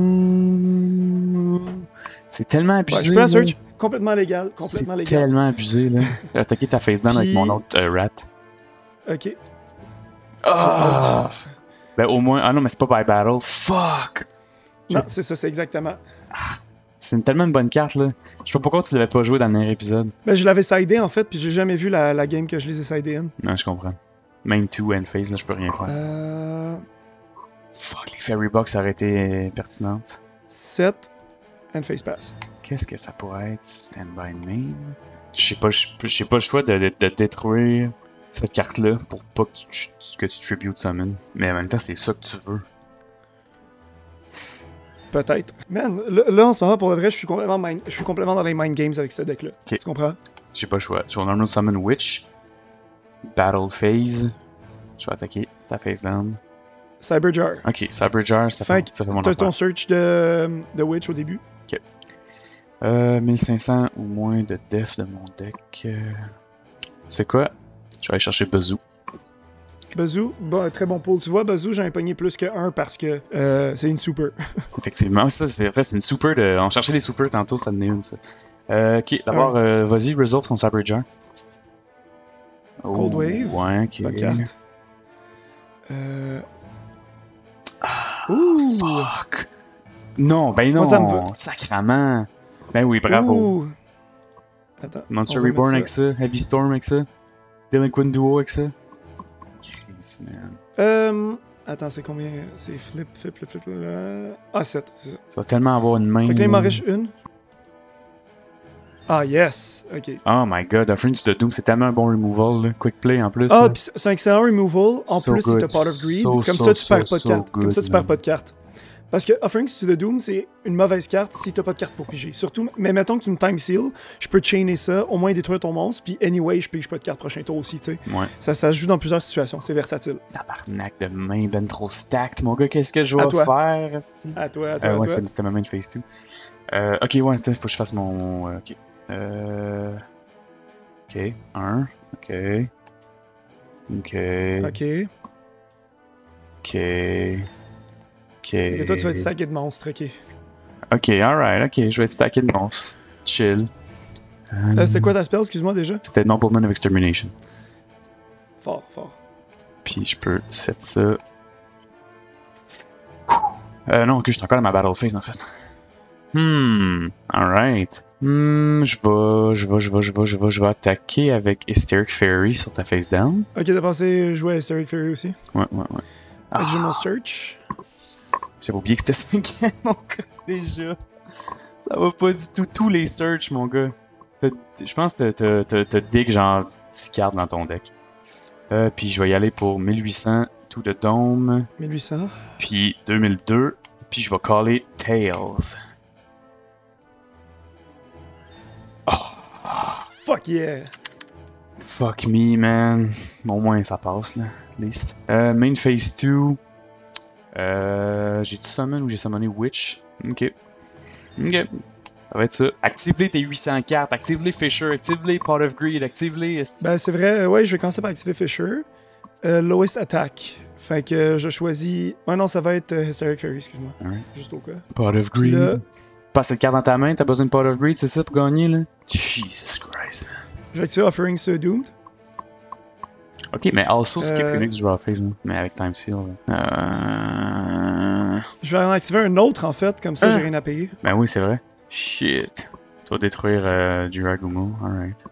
C'est tellement abusé. Ouais, je peux la search. Complètement légal. Complètement légal. C'est tellement abusé, là. Attaquer ta face down avec mon autre rat. Ok. Ah! Ben au moins. Ah non, mais c'est pas by battle. Fuck! Non, c'est ça, c'est exactement. C'est tellement une bonne carte, là. Je sais pas pourquoi tu l'avais pas joué dans le dernier épisode. Ben, je l'avais sidé en fait, puis j'ai jamais vu la game que je les ai sidé in. Non, je comprends. Main 2 and face, là, je peux rien faire. Fuck, les Fairy Box auraient été pertinentes. Set and face pass. Qu'est-ce que ça pourrait être? Standby main? J'ai pas le choix de détruire cette carte-là pour pas que tu tribute summon. Mais en même temps, c'est ça que tu veux. Peut-être. Man, là en ce moment, pour le vrai, je suis complètement dans les mind games avec ce deck-là. Okay. Tu comprends? J'ai pas le choix. Je vais normal summon Witch. Battle phase. Je vais attaquer ta face down. Cyberjar. Ok, Cyberjar, ça fait mon t'as affaire. ton search de Witch au début. Ok. 1500 ou moins de def de mon deck. C'est quoi? Je vais aller chercher Bazoo. Bazoo, bon, très bon pull. Tu vois, Bazoo, j'en ai pogné plus que 1 parce que c'est une super. Effectivement, ça, c'est une super de. On cherchait des super tantôt, ça en est une, ça. Ok, d'abord, vas-y, resolve ton Cyberjar. Cold Wave. Ouais, ok. Bonne carte. Fuck! Non, ben non! Moi, ça me va. Sacrement! Ben oui, bravo! Ouh. Attends, Monster Reborn avec ça, Heavy Storm avec ça, Delinquent Duo avec ça. Chris, man. Attends, c'est combien? C'est flip. Là. Ah, 7, c'est ça. Tu vas tellement avoir une main. Fait que là, il m'en reste une. Ah, yes! Ok. Oh my god, Offering to the Doom, c'est tellement un bon removal, là. Quick play en plus. Ah, pis c'est un excellent removal. En So plus, good. c'est Pot of Greed. So, Comme so, ça, tu perds so, pas de so carte. good, Comme ça, tu perds man. pas de carte. Parce que Offerings to the Doom, c'est une mauvaise carte si t'as pas de carte pour piger. Surtout, mais mettons que tu me time seal, je peux chainer ça, au moins détruire ton monstre, puis anyway, je pige pas de carte prochain tour aussi, tu sais. Ouais. Ça se joue dans plusieurs situations, c'est versatile. Tabarnak de main ben trop stacked, mon gars, qu'est-ce que je vais À toi. faire, esti? À toi, à Ouais, toi. c'était ma main de phase 2. Ok, ouais, faut que je fasse mon... ok. Ok, 1. Ok. Ok. Ok. Ok. Ok. Et toi, tu vas être stacké de monstres, ok. Ok, alright, ok, je vais être stacké de monstres. Chill. C'était quoi ta spell, excuse-moi déjà? C'était Nobleman of Extermination. Fort, fort. Puis je peux set ça. Non, ok, je suis encore dans ma battle phase en fait. Alright. Je vais attaquer avec Hysteric Fairy sur ta face down. Ok, t'as pensé jouer à Hysteric Fury aussi? Ouais. Fait que j'ai mon search. J'avais oublié que c'était 5 mon gars, déjà. Ça va pas du tout. Tous les search, mon gars. Je pense que t'as dig genre 10 cartes dans ton deck. Puis je vais y aller pour 1800 to the dome. 1800. Puis 2002. Puis je vais caller Tails. Fuck yeah! Fuck me, man. Au moins ça passe, là, at least. Main phase 2. J'ai-tu summon ou j'ai summoné Witch? Ok. Ça va être ça. Active-les tes 800 cartes. Active-les Fisher. Active-les Pot of Greed. Active-les... Ben, c'est vrai, ouais, je vais commencer par activer Fisher. Lowest Attack. Fait que je choisis. Ouais, non, ça va être Hysteric Fury, excuse-moi. Alright. Juste au cas. Pot of Puis Greed. là, Pas cette carte dans ta main, t'as besoin de Pot of Greed, c'est ça pour gagner, là? Jesus Christ, man. je vais activer Offerings Doomed. Ok, mais also skip your next draw phase, là. Mais avec Time Seal, Je vais en activer un autre, en fait, comme ça, j'ai rien à payer. Ben oui, c'est vrai. Shit. Tu vas détruire Jiragumo, alright.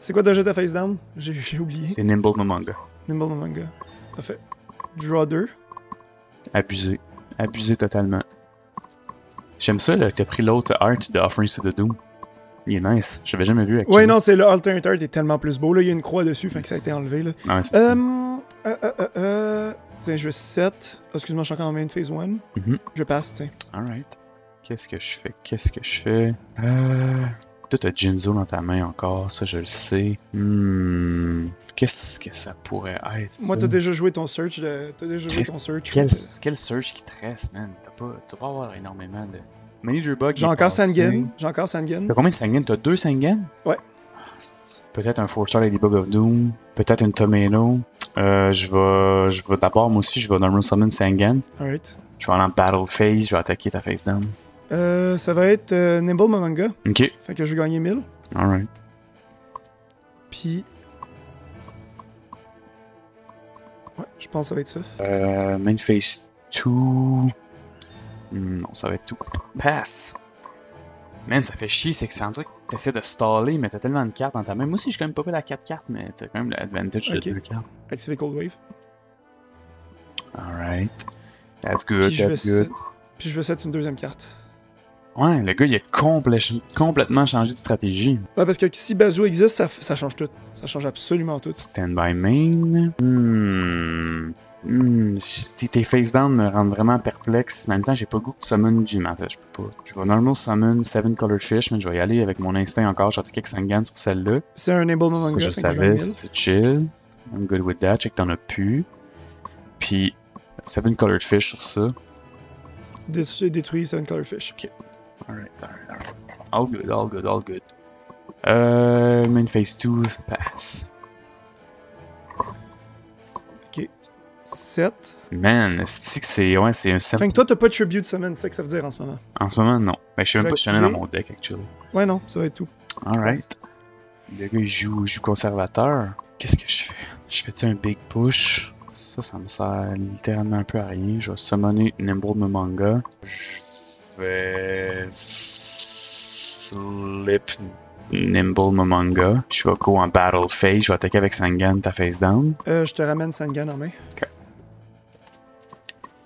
C'est quoi déjà ta face down? J'ai oublié. C'est Nimble Momonga. Nimble Manga. Parfait. Draw 2. Abusé. Abusé totalement. J'aime ça, là, que t'as pris l'autre art de Offerings to the Doom. Il est nice. Je l'avais jamais vu avec Ouais, non, c'est le Alternate Art est tellement plus beau. Là, il y a une croix dessus, fait que ça a été enlevé. Là. Ouais, c'est ça. Tiens, je vais 7. Excuse-moi, je suis encore en main phase 1. Je passe, tiens. Alright. Qu'est-ce que je fais? Toi, t'as Jinzo dans ta main encore, ça, je le sais. Qu'est-ce que ça pourrait être, ça? Moi, t'as déjà joué ton search. Quel search qui te reste, man? Tu vas pas avoir énormément de... Manager Bug. J'ai encore Sangen. T'as combien de Sangen? T'as 2 Sangen? Ouais. Peut-être un 4-star Ladybug of Doom. Peut-être une Tomato. Je vais d'abord, moi aussi, je vais Normal Summon Sangen. Alright. Je vais aller en Battle Phase, je vais attaquer ta face down. Ça va être Nimble Manga. Ok. Fait que je vais gagner 1000. Alright. Puis. Ouais, je pense que ça va être ça. Main Phase 2. Non, ça va être tout. Pass! Man, ça fait chier, c'est que ça dirait que t'essaies de staller, mais t'as tellement de cartes dans ta main. Moi aussi, j'ai quand même pas pris la 4 cartes, mais t'as quand même l'advantage de 2 cartes. Activer Cold Wave. Alright. That's good, Puis that's good. Puis je vais set une deuxième carte. Ouais, le gars, il a complètement changé de stratégie. Ouais, parce que si Bazoo existe, ça change tout. Ça change absolument tout. Stand by main. Tes face down me rendent vraiment perplexe. En même temps, j'ai pas le goût de summon Jim. En fait, je peux pas. Je vais normal summon 7 Colored Fish, mais je vais y aller avec mon instinct encore. Je vais attaquer avec Sangan sur celle-là. C'est un Nimble Ça, Manga. je savais, c'est chill. I'm good with that. Check que t'en as plus. Puis, 7 Colored Fish sur ça. Détruit 7 Colored Fish. Ok. Alright. All good. Main phase 2, pass. Ok. 7. Man, c'est un 7. Fait que toi, t'as pas de Tribute Summon, c'est ça que ça veut dire en ce moment. En ce moment, non. Ben, je sais même pas si j'en ai Activé. dans mon deck, actually. Ouais, non, ça va être tout. Alright. Le gars, il joue conservateur. Qu'est-ce que je fais? Je fais-tu un big push? Ça me sert littéralement un peu à rien. Je vais summoner Nimble Manga. Je vais flip Nimble Manga. Je vais go en Battle Phase. Je vais attaquer avec Sangan, ta face down. Je te ramène Sangan en main. Ok.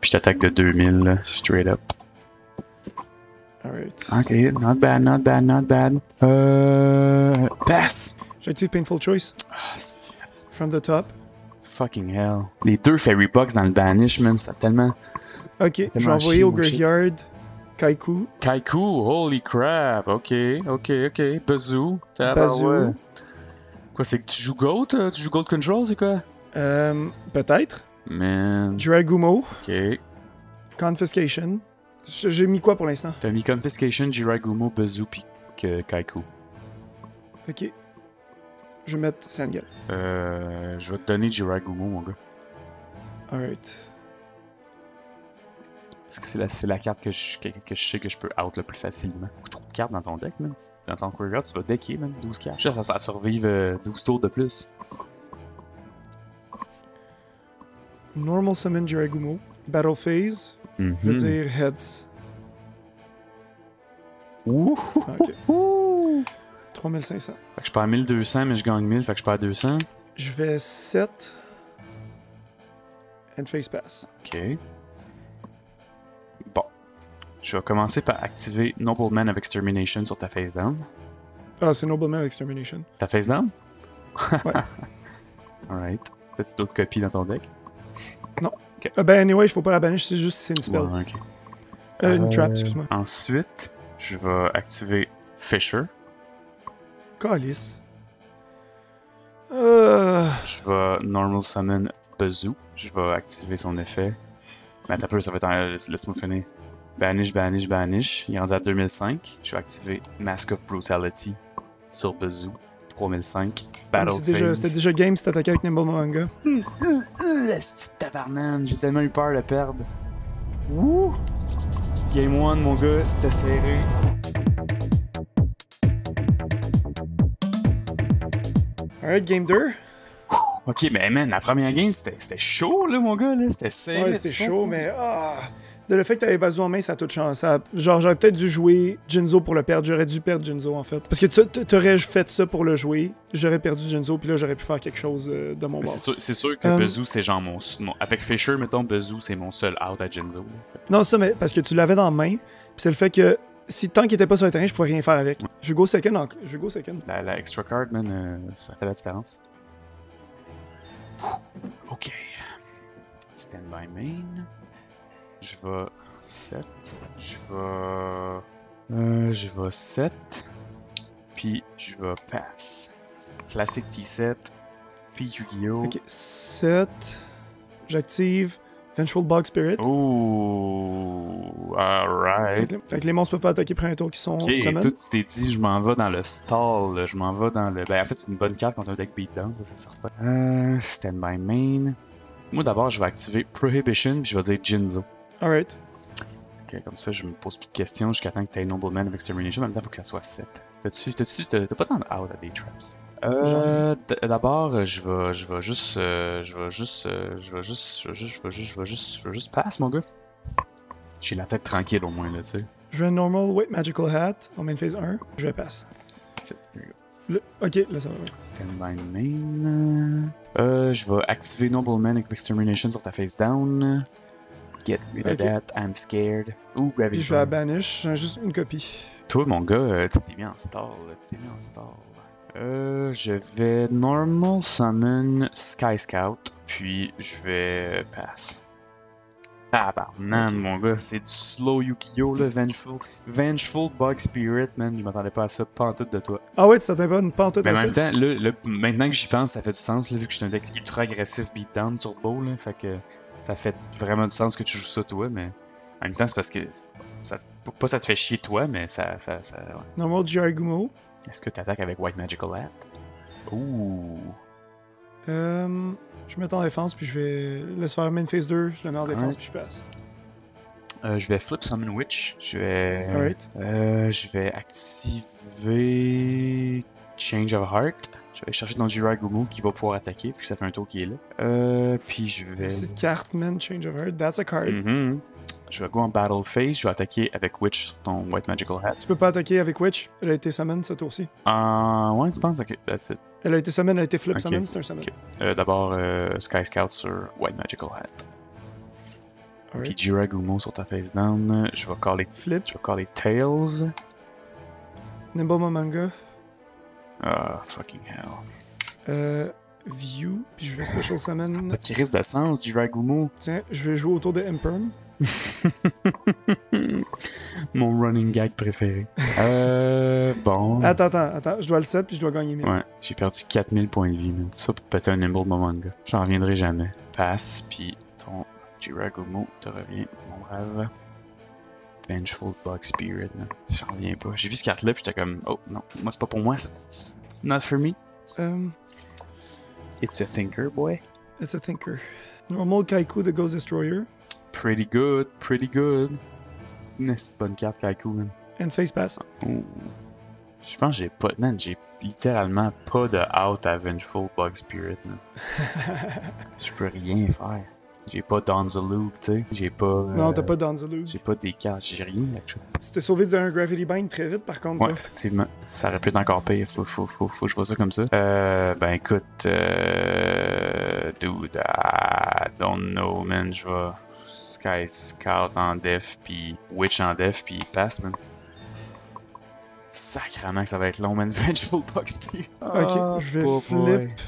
Puis je t'attaque de 2000, là, straight up. Alright. Ok, not bad. Pass! J'active Painful Choice. From the top. Fucking hell. Les 2 Fairy Bugs dans le Banishment, ça a tellement Ok, je vais tellement envoyer chier, au mon shit. graveyard Kaiku, Kaiku, holy crap, ok, Bazoo, Bazoo, Quoi, c'est que tu joues Goat? Tu joues Goat Control, c'est quoi? peut-être, Man, Dragumo, ok. Confiscation. J'ai mis quoi pour l'instant? T'as mis Confiscation, Jiragumo, Bazoo, pis Kaiku. Ok. Je vais mettre Sangel. Je vais te donner Jiragumo, mon gars. Alright. Parce que c'est la carte que je sais que je peux out le plus facilement. Beaucoup trop de cartes dans ton deck, man. Dans ton graveyard, tu vas decker, man. 12 cartes. Je sais, ça va survivre 12 tours de plus. Normal Summon Jiragumo. Battle Phase. Je veux dire Heads. Ouh! Ok. Ouh! 3500. Fait que je perds 1200, mais je gagne 1000, fait que je perds 200. Je vais 7. And Face Pass. Ok. Bon. Je vais commencer par activer Nobleman of Extermination sur ta face down. Ah, c'est Nobleman Extermination. Ta face down? Ouais. Alright. T'as-tu d'autres copies dans ton deck? Non. Ben, anyway, il faut pas la banish, c'est juste si c'est une spell. Ouais, ok. Une trap, excuse-moi. Ensuite, je vais activer Fisher. Calice. Je vais Normal Summon Bazoo. Je vais activer son effet. Mais attends un peu, ça va être laisse-moi finir. Banish. Il est rendu à 2005. Je vais activer Mask of Brutality sur Bazoo. 3005. Battle C'était déjà game si t'attaquais avec Nimble Manga. Esti de tabarnane, j'ai tellement eu peur de perdre. Wouh! Game 1, mon gars, c'était serré. Alright, game 2. Ok, mais man, la première game, c'était chaud, là, mon gars, là. C'était serré. Ouais, c'était chaud, mais de le fait que t'avais Bazoo en main, ça a toute chance. Genre, j'aurais peut-être dû jouer Jinzo pour le perdre. J'aurais dû perdre Jinzo, en fait. Parce que t'aurais fait ça pour le jouer. J'aurais perdu Jinzo, puis là, j'aurais pu faire quelque chose de mon bord. C'est sûr que Bazoo, c'est genre mon... Avec Fisher, mettons, Bazoo, c'est mon seul out à Jinzo. Non, ça, mais parce que tu l'avais dans la main, puis c'est le fait que si tant qu'il était pas sur le terrain, je pouvais rien faire avec. Je vais go second. La extra card, man, ça fait la différence. Ok. Stand by main. Je vais 7. Je vais 7. Puis je vais pass. Classic T7. Puis Yu-Gi-Oh! Ok, 7. J'active Vengeful Bog Spirit. Oh, alright. Fait que les monstres peuvent pas attaquer après un tour qui sont Ok, summon. toi tu t'es dit, je m'en vais dans le stall, là. Je m'en vais dans le. Ben, en fait, c'est une bonne carte contre un deck beatdown, ça c'est certain. Stand by main. Moi d'abord, je vais activer Prohibition, puis je vais dire Jinzo. Alright. Ok, comme ça, je me pose plus de questions jusqu'à temps que tu aies Nobleman of Extermination. En même temps, il faut que ça soit 7. T'as pas tant de out à des traps. D'abord, je vais juste pass, mon gars. J'ai la tête tranquille au moins, là, tu sais. Je vais normal White Magical Hat en main phase 1. Je vais pass. Ok, là ça va. Ouais. Stand by main. Je vais activer Nobleman of Extermination sur ta face down. Get rid of that, I'm scared. Ouh, Gravity. Puis je vais à banish, j'ai juste une copie. Toi, mon gars, tu t'es mis en stall. Je vais normal summon Sky Scout, puis je vais pass. Ah, man, mon gars, c'est du slow Yu-Gi-Oh! Là, Vengeful Bug Spirit, man, je m'attendais pas à ça, pas en tout de toi. Ah ouais, tu t'attendais pas une pantoute Mais à en même ça? temps, là, maintenant que j'y pense, ça fait du sens, là, vu que je suis un deck ultra agressif beatdown turbo, là, fait que ça fait vraiment du sens que tu joues ça, toi, mais en même temps, c'est parce que ça te fait chier, toi, mais ça ouais. Normal Jiragumo. Est-ce que tu attaques avec White Magical Hat? Ouh! Je mets en défense, puis je vais laisser faire main phase 2, je le mets en défense, puis je passe. Je vais flip Summon Witch. Je vais activer Change of Heart. Je vais chercher dans Jiragumo qui va pouvoir attaquer, puis que ça fait un tour qui est là. Puis je vais. Cette carte, man, Change of Heart, that's a card. Je vais go en Battle Phase. Je vais attaquer avec Witch sur ton White Magical Hat. Tu peux pas attaquer avec Witch, elle a été summon ce tour-ci. Ouais, tu penses? Ok, that's it. Elle a été summon, elle a été flip summon, c'est un summon. D'abord, Sky Scout sur White Magical Hat. Puis Jiragumo sur ta face down. Je vais caller Flip. Je vais caller Tails. Nimble Manga. Ah, fucking hell. View, puis je vais Special Summon. Pas de crise de sens, Jiragumo. Tiens, je vais jouer autour de Imperm. Mon running gag préféré. Bon. Attends, je dois le set puis je dois gagner 1000. Ouais, j'ai perdu 4000 points de vie, man. Tout ça pour péter un Nimble Momonga. J'en reviendrai jamais. Passe, puis ton Jiragumo te revient, mon brave. Vengeful Bug Spirit, man. J'en reviens pas. J'ai vu ce carte-là, puis j'étais comme, oh non, moi c'est pas pour moi ça. Not for me. It's a thinker, boy. It's a thinker. Normal Kaiku the Ghost Destroyer. Pretty good, pretty good. C'est bonne carte, Kaiku, man. And Face Pass. Oh. Je pense que j'ai pas. Man, j'ai littéralement pas de out à Vengeful Bug Spirit, man. Je peux rien faire. J'ai pas Donzaloog, tu sais. J'ai pas. Non, t'as pas Donzaloog. J'ai pas des cartes, j'ai rien, actually. Tu t'es sauvé d'un Gravity Bind très vite, par contre. Ouais, toi. effectivement. Ça aurait pu être encore pire. Faut que je vois ça comme ça. Ben écoute. Dude, I don't know, man. Je vais Sky Scout en def, puis Witch en def, puis passe, man. Sacrément que ça va être long, man. Vengeful Bug Spirit. Ok, je vais flip.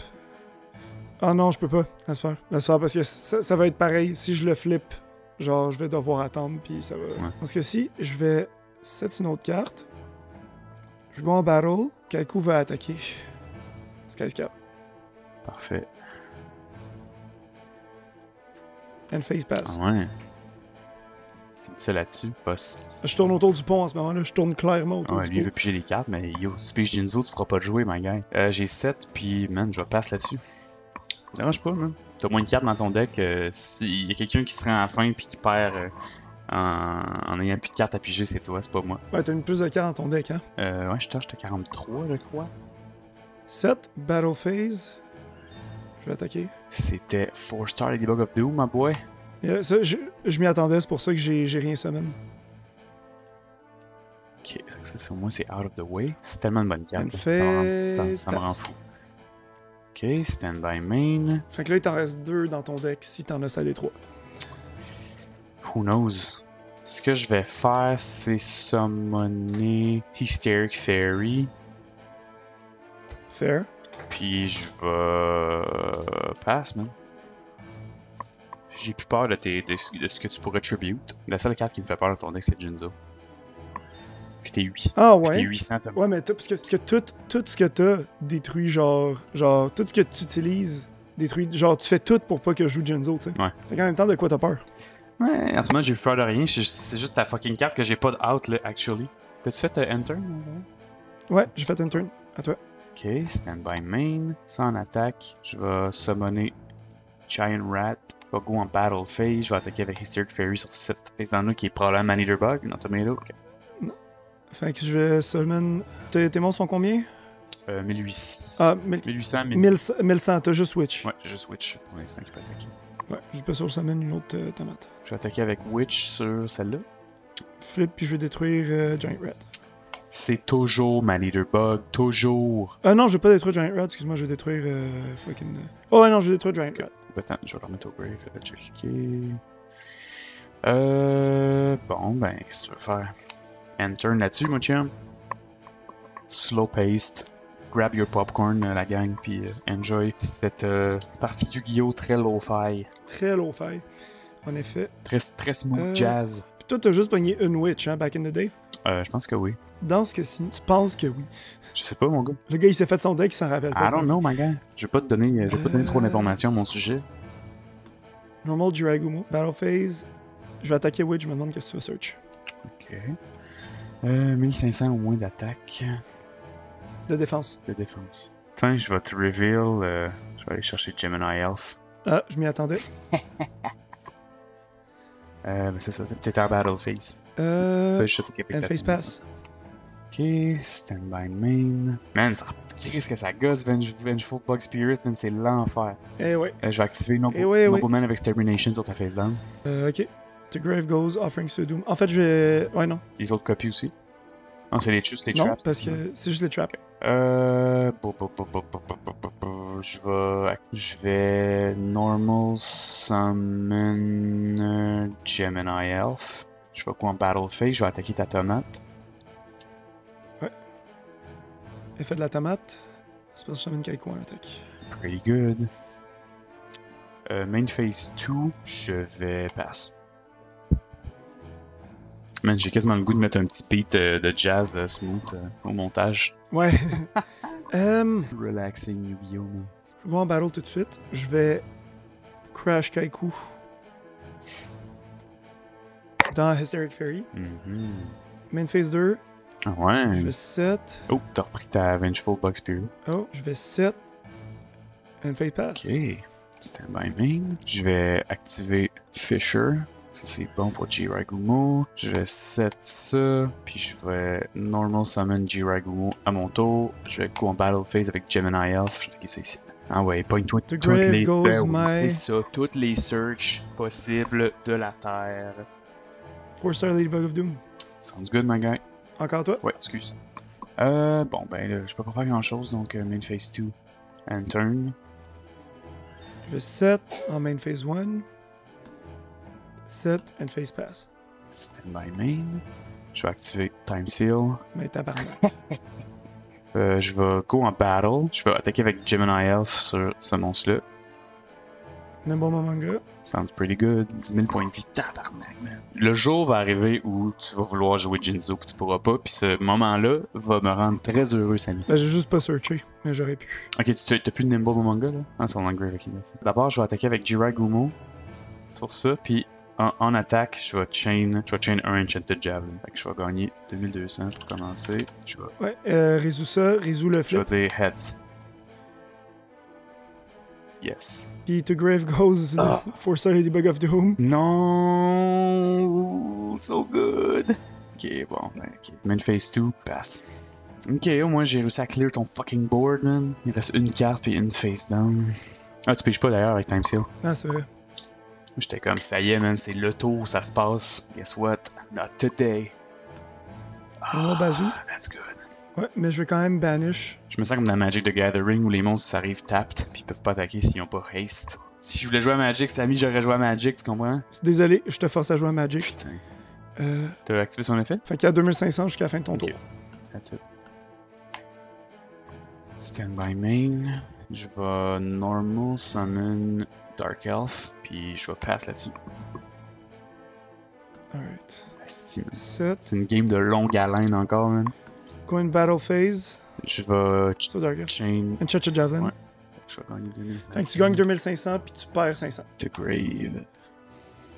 Ah non, je peux pas. Laisse faire parce que ça va être pareil. Si je le flip, genre, je vais devoir attendre, puis ça va. Ouais. Parce que si je vais set une autre carte, je vais en battle, Kaiku va attaquer. Sky Scout. Parfait. And Face Pass. Ah ouais. Finis ça là-dessus. Je tourne autour du pont en ce moment-là. Je tourne clairement autour Ouais, du lui il pont. veut piger les cartes, mais yo, Speech Jinzo, tu pourras pas le jouer, my guy. J'ai 7, puis man, je vais passer là-dessus. Ça dérange pas, man. T'as moins de cartes dans ton deck. S'il y a quelqu'un qui se rend à la fin puis qui perd en ayant plus de cartes à piger, c'est toi, c'est pas moi. Ouais, t'as une plus de cartes dans ton deck, hein. Ouais, j'étais à 43, je crois. 7, Battle Phase. Je vais attaquer. C'était 4-star Ladybug of Doom, my boy. Yeah, ça, je m'y attendais, c'est pour ça que j'ai rien summon. Ok, ça, au moins c'est out of the way. C'est tellement une bonne carte. And Face Ça me rend Pass. fou. Ok, stand by main. Fait que là, il t'en reste 2 dans ton deck si t'en as ça des 3. Who knows? Ce que je vais faire, c'est summoner Hysteric Fairy. Fair. Puis je vais pass, man. J'ai plus peur de ce que tu pourrais tribute. La seule carte qui me fait peur dans ton deck, c'est Jinzo. Puis t'es 8. Ah Puis t'es ouais? 800, t'as... Ouais, mais parce que tout ce que t'as détruit, genre, tout ce que tu utilises détruit, genre, tu fais tout pour pas que je joue Jinzo, tu sais. Ouais. Fait qu'en même temps, de quoi t'as peur? Ouais, en ce moment, j'ai plus peur de rien. C'est juste ta fucking carte que j'ai pas de out, là, actually. T'as-tu fait Enter? Ouais, j'ai fait un turn. À toi. Ok, stand by main. Sans attaque, je vais summoner Giant Rat. Je vais go en Battle Phase. Je vais attaquer avec Hysteric Fairy sur 7. Exemple là qui est probablement Maneater Bug, non Tomato. Okay. Fait que je vais seulement. Tes monstres sont combien? 1800. Ah, 1800, 1100, t'as juste Witch. Ouais, j'ai juste Witch pour l'instant qui peut attaquer. Ouais, je peux sur summon une autre tomate. Je vais attaquer avec Witch sur celle-là. Flip, puis je vais détruire Giant Rat. C'est toujours Maneater Bug, toujours. Non, je vais pas détruire Giant Rat, excuse-moi, je vais détruire fucking. Oh, ouais, non, je vais détruire Giant Rat. Attends, je vais le remettre au grave, je vais cliquer. Bon, ben, qu'est-ce que tu veux faire? Enter là-dessus, mon chum. Slow paced. Grab your popcorn, la gang, puis enjoy cette partie du Guillaume très low-fi. Très low-fi, en effet. Très smooth jazz. Puis toi, t'as juste pogné une Witch, hein, back in the day? Je pense que oui. Dans ce cas-ci, tu penses que oui. Je sais pas, mon gars. Le gars, il s'est fait son deck, il s'en rappelle pas. I don't know, my guy. Je vais pas te donner, trop d'informations à mon sujet. Normal Jiragumo. Battle Phase. Je vais attaquer Witch, je me demande qu'est-ce que tu veux search. Ok. 1500 au moins d'attaque. De défense. De défense. Enfin, je vais te reveal. Je vais aller chercher Gemini Elf. Ah, je m'y attendais. Ben c'est ça, t'étais en Battle Phase. And Face Pass. Ok, stand by main. Man, ça qu'est-ce que ça gosse, Vengeful Bug Spirit, man, c'est l'enfer. Eh ouais. Je vais activer Nobleman avec Extermination sur ta face down. Ok. To Grave Goes, Offering to Doom. En fait, je vais. Ouais, non. Les autres copies aussi. Non, c'est juste les Non, traps. parce que c'est juste les traps. Je vais normal summon Gemini Elf. Je vais quoi en Battle Phase, je vais attaquer ta tomate. Ouais. Effet de la tomate. C'est pas summon Kaiku en attaque. Pretty good. Main phase 2, je vais pass. Man, j'ai quasiment le goût de mettre un petit beat de jazz smooth au montage. Ouais. Relaxing Yu-Gi-Oh! Man. Je vais en battle tout de suite. Je vais Crash Kaiku dans Hysteric Fairy. Main phase 2. Ah ouais. Je vais 7. Oh, t'as repris ta Vengeful Bug Spirit. Oh, je vais 7. And phase pass. Ok. Stand by main. Je vais activer Fisher. Ça c'est bon pour Jiragumo. Je vais set ça. Puis je vais normal summon Jiragumo à mon tour. Je vais go en battle phase avec Gemini Elf. Je vais attaquer ça ici. Ah ouais, point-toi toutes les... c'est ça, toutes les searches possibles de la Terre. 4-star Ladybug of Doom. Sounds good, my guy. Encore toi? Ouais, excuse. Bon, ben là, je peux pas faire grand-chose, donc main phase 2. And turn. Je vais 7 en main phase 1. 7 and phase pass. Stand by main. Je vais activer Time Seal. Mais tabarnak. Je vais go en battle. Je vais attaquer avec Gemini Elf sur ce monstre-là. Nimble Manga. Sounds pretty good. 10 000 points de vie. Tabarnak, man. Le jour va arriver où tu vas vouloir jouer Jinzo puis tu pourras pas. Puis ce moment-là va me rendre très heureux, Samy. Ben, j'ai juste pas searché, mais j'aurais pu. Ok, t'as plus de Nimble Manga là? Ah, c'est en engrave, ok. D'abord, je vais attaquer avec Jiragumo sur ça. Puis en attaque, je vais chain un Enchanted Javelin. Fait que je vais gagner 2200 pour commencer. Je vais... Ouais, résous ça, résous le flip. Je vais dire Heads. Yes. Puis to grave goes 4-star Ladybug of Doom. Non, so good. Ok, bon, ben, ok. Main phase 2, pass. Ok, au moins j'ai réussi à clear ton fucking board, man. Il reste une carte puis une face down. Ah, tu piges pas d'ailleurs avec Time Seal. Ah, c'est vrai. J'étais comme, ça y est, man, c'est le tour, ça se passe. Guess what? Not today. C'est mon bazou. That's good. Ouais, mais je vais quand même banish. Je me sens comme dans Magic the Gathering où les monstres arrivent tapped puis ils peuvent pas attaquer s'ils ont pas haste. Si je voulais jouer à Magic, Samy, j'aurais joué à Magic, tu comprends? Désolé, je te force à jouer à Magic. Putain. T'as activé son effet? Fait qu'il y a 2500 jusqu'à la fin de ton tour. That's it. Stand by main. Je vais normal summon Dark Elf, puis je vais pass là-dessus. Alright. 7. 7. C'est une game de longue haleine encore, man. Go in battle phase. Je vais So Dark Elf. chain. And Chacha Javelin. Ouais. Je vais gagner 2500. Fait que tu gagnes 2500 puis tu perds 500. The Grave.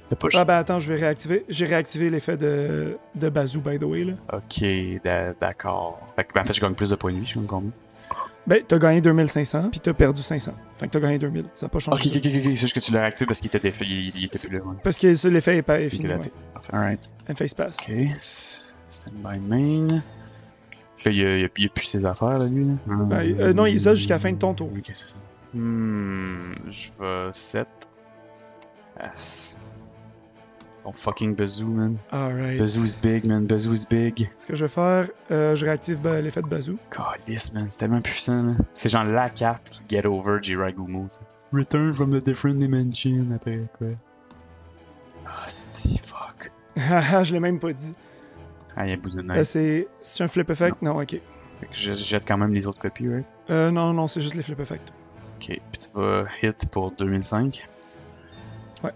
T'as pas Ah ben attends, je vais réactiver. J'ai réactivé l'effet de Bazoo, by the way, là. Ok, d'accord. Fait que, ben, en fait, je gagne plus de points de vie, je gagne combien? Ben, t'as gagné 2500 puis t'as perdu 500. Fait que t'as gagné 2000. Ça n'a pas changé. Ok, c'est juste que tu l'as réactivé parce qu'il était il était plus là. Ouais. Parce que ça, l'effet est fini. Okay, Ouais. Alright. And face pass. Ok, stand by main. Là, il a plus ses affaires, là, lui. Là. Ben, non, il est ça jusqu'à la fin de ton tour. Ok, c'est ça. Je vais 7. Pass. Ton fucking Bazoo, man. Alright. Bazoo is big, man. Bazoo is big. Ce que je vais faire, je réactive l'effet de Bazoo. Calice, man. C'est tellement puissant, là. C'est genre la carte qui get over Jiragumo. Return from the different dimension, après quoi. Ah, c'est fuck. Haha, je l'ai même pas dit. Ah, il y a bout de neige. C'est un flip effect? Non, ok. Fait que je jette quand même les autres copies, right? Non, c'est juste les flip effect. Ok, puis tu vas hit pour 2005. Ouais.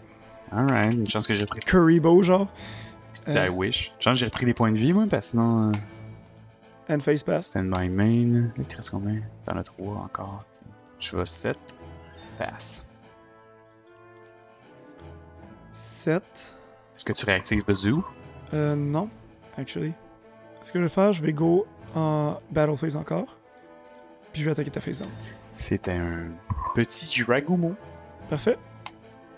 Alright, une chance que j'ai pris. Kuribo, genre. Si I wish. Une chance que j'ai repris des points de vie, moi, parce que sinon. And face pass. Stand by main. Il te reste combien? T'en as 3 encore. Je vais 7. Pass. 7. Est-ce que tu réactives Bazoo? Non, actually. Ce que je vais faire, je vais go en battle phase encore. Puis je vais attaquer ta phase down. C'est un petit Jiragumo. Parfait.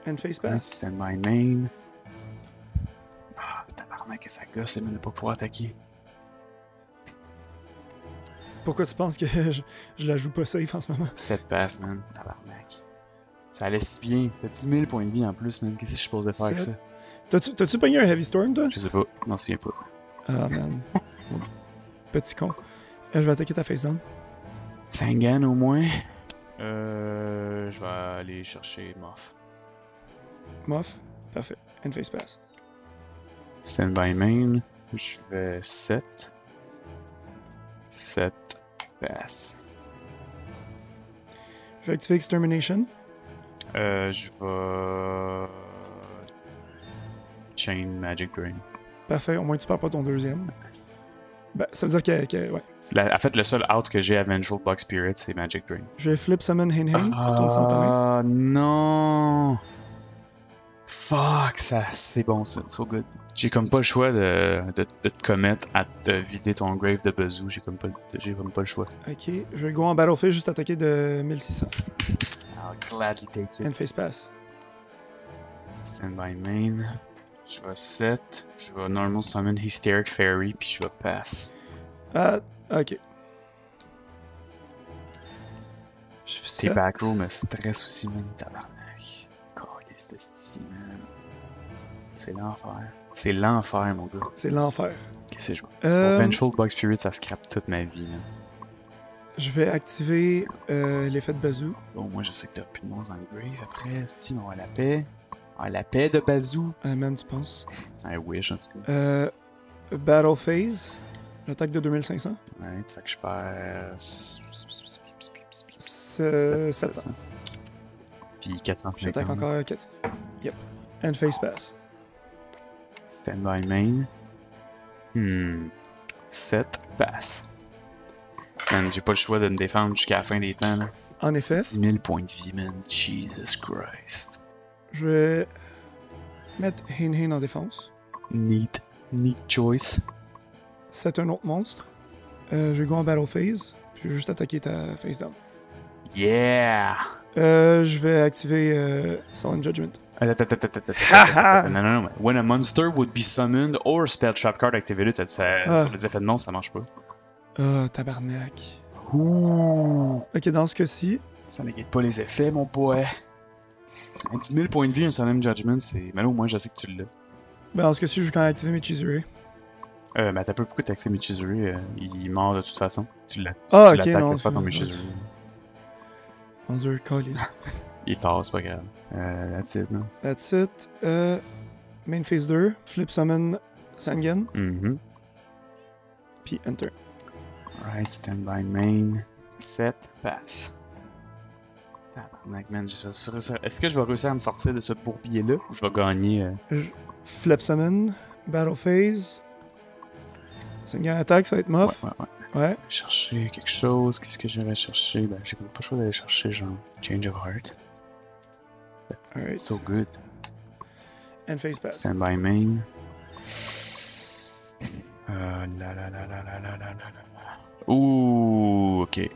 And face pass. Stand by main. Ah, tabarnak, que ça gosse, mais de pas pouvoir attaquer. Pourquoi tu penses que je la joue pas safe en ce moment? 7 passes, man. Tabarnak. Ça allait si bien. T'as 10 000 points de vie en plus, man. Qu'est-ce que je suis supposé faire avec ça? T'as-tu pogné un Heavy Storm, toi? Je sais pas. Je m'en souviens pas. Ah, man. Petit con. Je vais attaquer ta face down. Sangan au moins. Je vais aller chercher Moff. Moff. Parfait. And face pass. Stand by main. Je vais 7. 7 pass. Je vais activer Extermination. Je vais... Chain Magic Drain. Parfait, au moins tu perds pas ton deuxième. Ben, ça veut dire ouais. En fait, le seul out que j'ai à Vengeful Bug Spirit, c'est Magic Drain. Je vais Flip Summon Hein Hein pour tomber sans ta main. Ah non! Fuck, ça, c'est bon ça, so good. J'ai comme pas le choix de te commettre à te vider ton grave de bazoo. J'ai comme pas le choix. Ok, je vais go en Battlefield juste attaquer de 1600. I'll gladly take it. And face pass. Stand by main. Je vais set. Je vais normal summon Hysteric Fairy, puis je vais pass. Ah, ok. Je fais Tes ça. back row me stress aussi, man, tabarnak. Calice de style, man. C'est l'enfer. C'est l'enfer, mon gars. C'est l'enfer. Qu'est-ce que je vois? Euh, Vengeful Bug Spirit, ça scrape toute ma vie, man. je vais activer l'effet de bazoo. Bon, moi, je sais que t'as plus de monstres dans le grave après. Steve, on va la paix. Ah, la paix de bazoo. Man, tu penses. I wish, en tout cas. Battle Phase. L'attaque de 2500. Ouais, fait que je perds... 700. Puis 450. J'attaque encore 400. Yep. And face pass. Stand by main. 7 pass. Man, j'ai pas le choix de me défendre jusqu'à la fin des temps, là. En effet, 10 000 points de vie, man. Jesus Christ. je vais mettre Hein Hein en défense. Neat choice. C'est un autre monstre. Je vais go en Battle Phase. Puis je vais juste attaquer ta face down. Yeah! Je vais activer Solemn Judgment. Attends. Non. When a monster would be summoned or spell trap card activated, sur les effets de monstre, ça marche pas. Ah, tabarnak. Ouh! Ok, dans ce cas-ci, Ça négative pas les effets, mon boy. 10 000 points de vie, un Solemn Judgment, c'est... Mais là, au moins, je sais que tu l'as. ben dans ce cas-ci, je vais quand même activer mes Chizuru. Mais t'as pas pourquoi t'as accès à Michizuru, il est mort de toute façon. Tu Ah, ok, l'attaques, non. laisse faire ton Michizuru. Mon dieu, calling. Il est tard, c'est pas grave. That's it, non? That's it. Main phase 2, Flip Summon Sangen, puis Enter. Alright, stand by main. Set, pass. Tabarnak, man, est-ce que je vais réussir à me sortir de ce bourbier-là ou je vais gagner? Flip Summon, Battle Phase. Sangen attaque, ça va être muff. Ouais. Chercher quelque chose, qu'est-ce que je vais chercher? Ben, j'ai pas le choix d'aller chercher, genre, Change of Heart. Alright. So good. And face pass. Stand by main. Ouh, ok.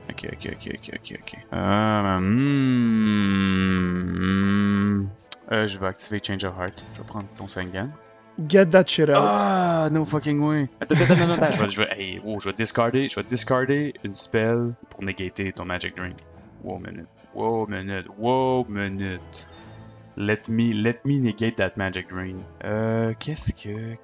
Je vais activer Change of Heart. Je vais prendre ton Sangan. Get that shit out. Ah, no fucking way. Attends. Je vais discarder une spell pour négater ton Magic Drain. Wow, minute. Let me negate that Magic Drain. Qu'est-ce que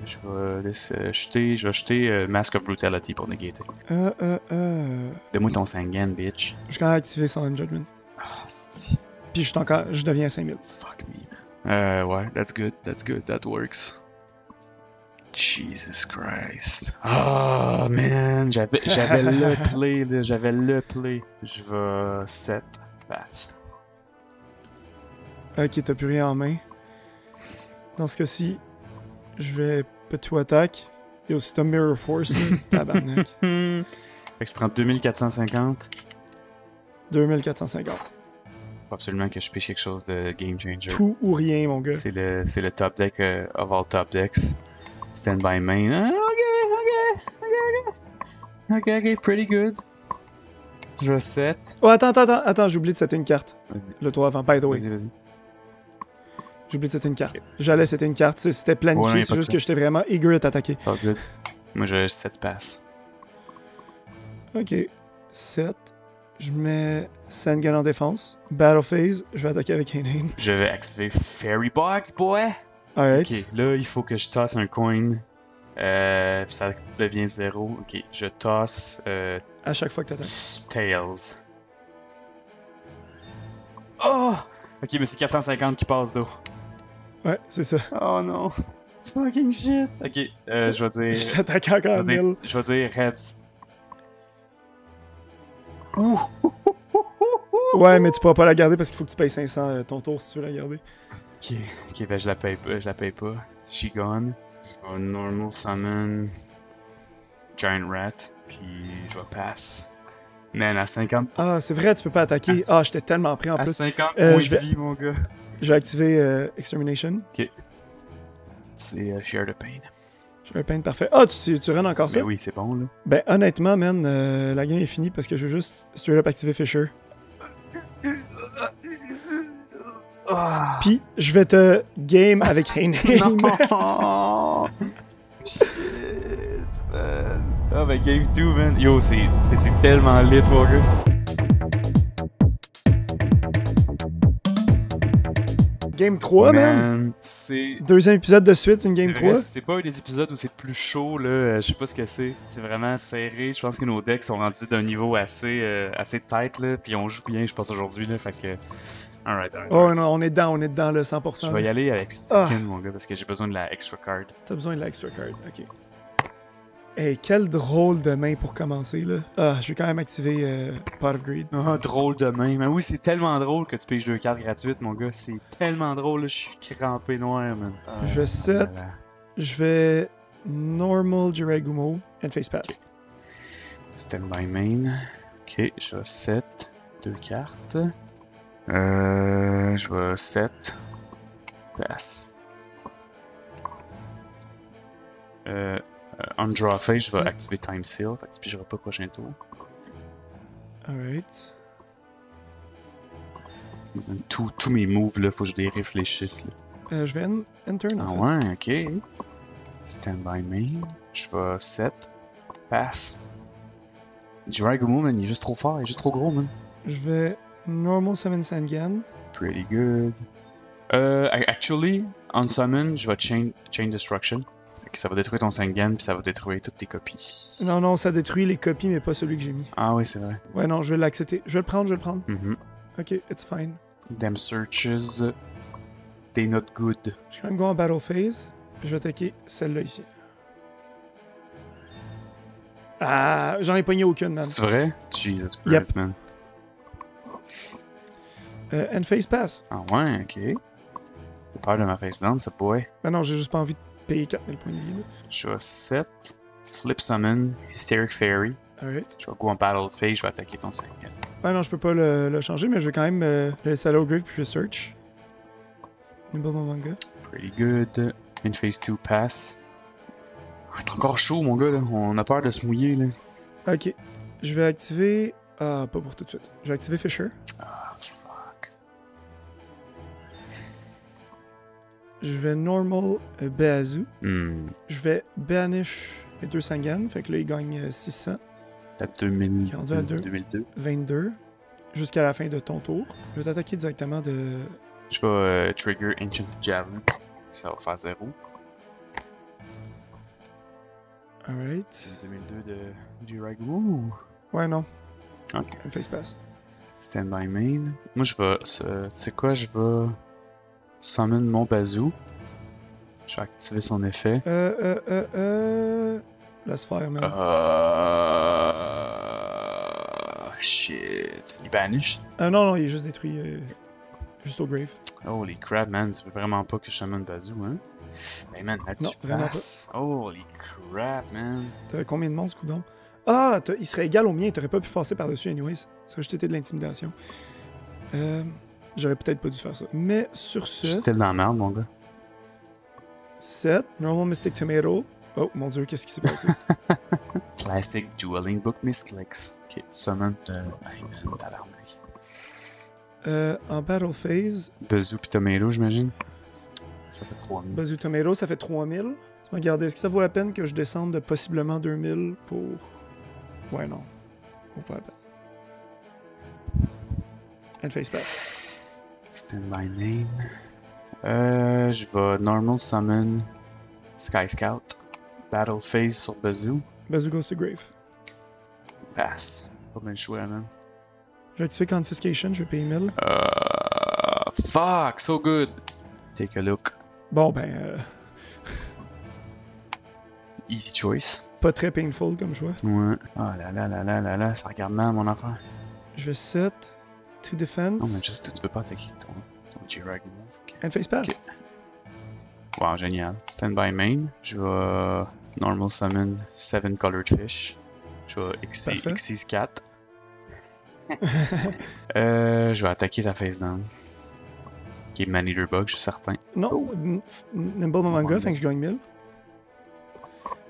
je vais jeter Mask of Brutality pour négater. Donne-moi ton Sangan, bitch. Je quand même activer Solemn Judgment. Ah, c'est... Puis je deviens 5000. Fuck me, man. Ouais, that's good, that works. Jesus Christ. Oh, man, j'avais le play. Je vais 7 pass. Ok, t'as plus rien en main. Dans ce cas-ci, je vais petit attaque. Et aussi t'as Mirror Force, là, tabarnak. Fait que je prends 2450. 2450. Faut absolument que je pêche quelque chose de game changer. Tout ou rien, mon gars. C'est le top deck of all top decks. Stand by main. Ah, ok, pretty good. Je vais set. Oh, attends, j'ai oublié de setter une carte. Le tour avant, by the way. Vas-y. J'ai oublié de setter une carte. J'allais setter une carte, c'était planifié, Ouais, c'est juste que j'étais vraiment eager à t'attaquer. C'est all good. Moi, j'ai 7 passes. Ok. 7. Je mets Sangan en défense. Battle Phase, je vais attaquer avec Hein Hein. Je vais activer Fairy Box, boy! Alright. Ok, là, il faut que je tosse un coin. Puis ça devient 0. Ok, je tosse À chaque fois que t'attaques. Tails. Oh! Ok, mais c'est 450 qui passe d'eau. Ouais, c'est ça. Oh non! Fucking shit! Ok, je vais dire... J'attaque encore à 1000. Je vais dire Reds. Ouh! Ouais, mais tu pourras pas la garder parce qu'il faut que tu payes 500 ton tour si tu veux la garder. Ok, ben je la paye pas. She gone. Je vais normal summon Giant Rat, puis je vais pass. Man, à 50... Ah, c'est vrai, tu peux pas attaquer. Ah, j'étais tellement pris en À plus. 50 points je vais- de vie, mon gars. Je vais activer Extermination. Ok. C'est Share the Pain. Je vais peindre parfait. Ah, tu runs encore ça? Ben oui, c'est bon, là. Ben, honnêtement, man, la game est finie parce que je veux juste straight up activer Fisher. Ah. Puis, je vais te game avec Hainame. Non! Shit, man. Ah, ben Game 2, man. Yo, c'est tellement lit, mon gars. Game 3, man. C'est... Deuxième épisode de suite, une game C'est vrai, 3. c'est pas un des épisodes où c'est plus chaud, là. Je sais pas ce que c'est. C'est vraiment serré. Je pense que nos decks sont rendus d'un niveau assez tight, là. Puis on joue bien, je pense, aujourd'hui, là. Fait que. Alright. Oh non, on est dedans le 100%. Je vais y aller avec Second, mon gars, parce que j'ai besoin de la extra card. T'as besoin de l'extra card, ok. Hey, quel drôle de main pour commencer, là. Ah, je vais quand même activer Pot of Greed. Ah, drôle de main. Mais oui, c'est tellement drôle que tu piges 2 cartes gratuites, mon gars. C'est tellement drôle, là. Je suis crampé noir, man. Je vais set. Je vais Normal Jiragumo and Face Pass. Stand by main. Ok, je vais set 2 cartes. Je vais set. Pass. On draw phase, je vais activer Time Seal. Fait que tu pigeras pas prochain tour. Alright. Tous mes moves, là, faut que je les réfléchisse, là. Je vais enter Ah en fait. ouais, ok. Stand by main. Je vais set. Pass. Jiragumo, man, il est juste trop fort, il est juste trop gros, man. Je vais Normal Summon Sangan. Pretty good. Actually, on summon, je vais chain destruction. Fait que ça va détruire ton Sangan, puis ça va détruire toutes tes copies. Non, ça détruit les copies, mais pas celui que j'ai mis. Ah oui, c'est vrai. Ouais, non, je vais l'accepter. Je vais le prendre. Mhm. Ok, it's fine. Them searches, they not good. Je vais quand même go en Battle Phase. Je vais attaquer celle-là ici. Ah, j'en ai pogné aucune, man. C'est vrai? Jesus Christ, man. And Face Pass. Ah ouais, ok. J'ai peur de ma face down, ça pourrait. Ben non, j'ai juste pas envie de payer 4000 points de vie. Là. Je vais set, flip summon, Hysteric Fairy. Alright. Je vais go en battle phase, je vais attaquer ton Sangan. Ben non, je peux pas le changer, mais je vais quand même le laisser aller au grave puis je vais search. Nimble manga. Pretty good. In phase 2, pass. Ah, c'est encore chaud, mon gars, là. On a peur de se mouiller, là. Ok. Je vais activer. Ah, pas pour tout de suite. Je vais activer Fisher. Ah, fuck. Je vais normal Beazu. Hmm. Je vais banish mes 2 Sangan. Fait que là, il gagne 600. À 2000, Qui est rendu à 2002. 22. Jusqu'à la fin de ton tour. Je vais t'attaquer directement de. Je vais trigger Ancient Javelin. Ça va faire 0. Alright. 2002 de Jiragumo. Ouais, non. Ok. Un face pass. Stand by main. Moi, je vais. Tu sais quoi, je vais. Summon mon bazoo. Je vais activer son effet. Laisse faire, man. Shit. Il banish. Non, il est juste détruit. Juste au grave. Holy crap, man. Tu veux vraiment pas que je summon bazoo, hein? Ben, man, là-dessus, Non, vraiment passe. Holy crap, man. T'avais combien de monstres, coudon? Ah, il serait égal au mien. T'aurais pas pu passer par-dessus, anyways. Ça aurait juste été de l'intimidation. J'aurais peut-être pas dû faire ça. Mais sur ce. J'étais dans la merde, mon gars. 7. Normal Mystic Tomato. Oh mon dieu, qu'est-ce qui s'est passé? Classic Dueling Book Misclicks. Ok, summon. Hey, man, tabarnak. En Battle Phase. Bazoo pis Tomato, j'imagine. Ça fait 3000. Bazoo Tomato, ça fait 3000. Regardez, est-ce que ça vaut la peine que je descende de possiblement 2000 pour. Ouais, non. Vaut pas la peine. And face pass. Stand by main. Je vais normal summon Sky Scout. Battle phase sur Bazoo. Bazoo goes to grave. Pass. Pas bien le choix, man. Je vais activer Confiscation, je vais payer 1000. Fuck, so good. Take a look. Bon, ben. Easy choice. Pas très painful comme choix. Ouais. Oh là là là là là là, ça regarde mal mon affaire. Je vais set to defense. Non, mais juste, tu peux pas attaquer ton J-Rag move. Okay. And face pass. Okay. Wow, génial. Stand by main. Je vais normal summon 7 colored fish. Je vais Xyz 4. Je vais attaquer ta face down. Qui est Man-Eater Bug, je suis certain. Non, Nimble Momonga, fait que je gagne 1000.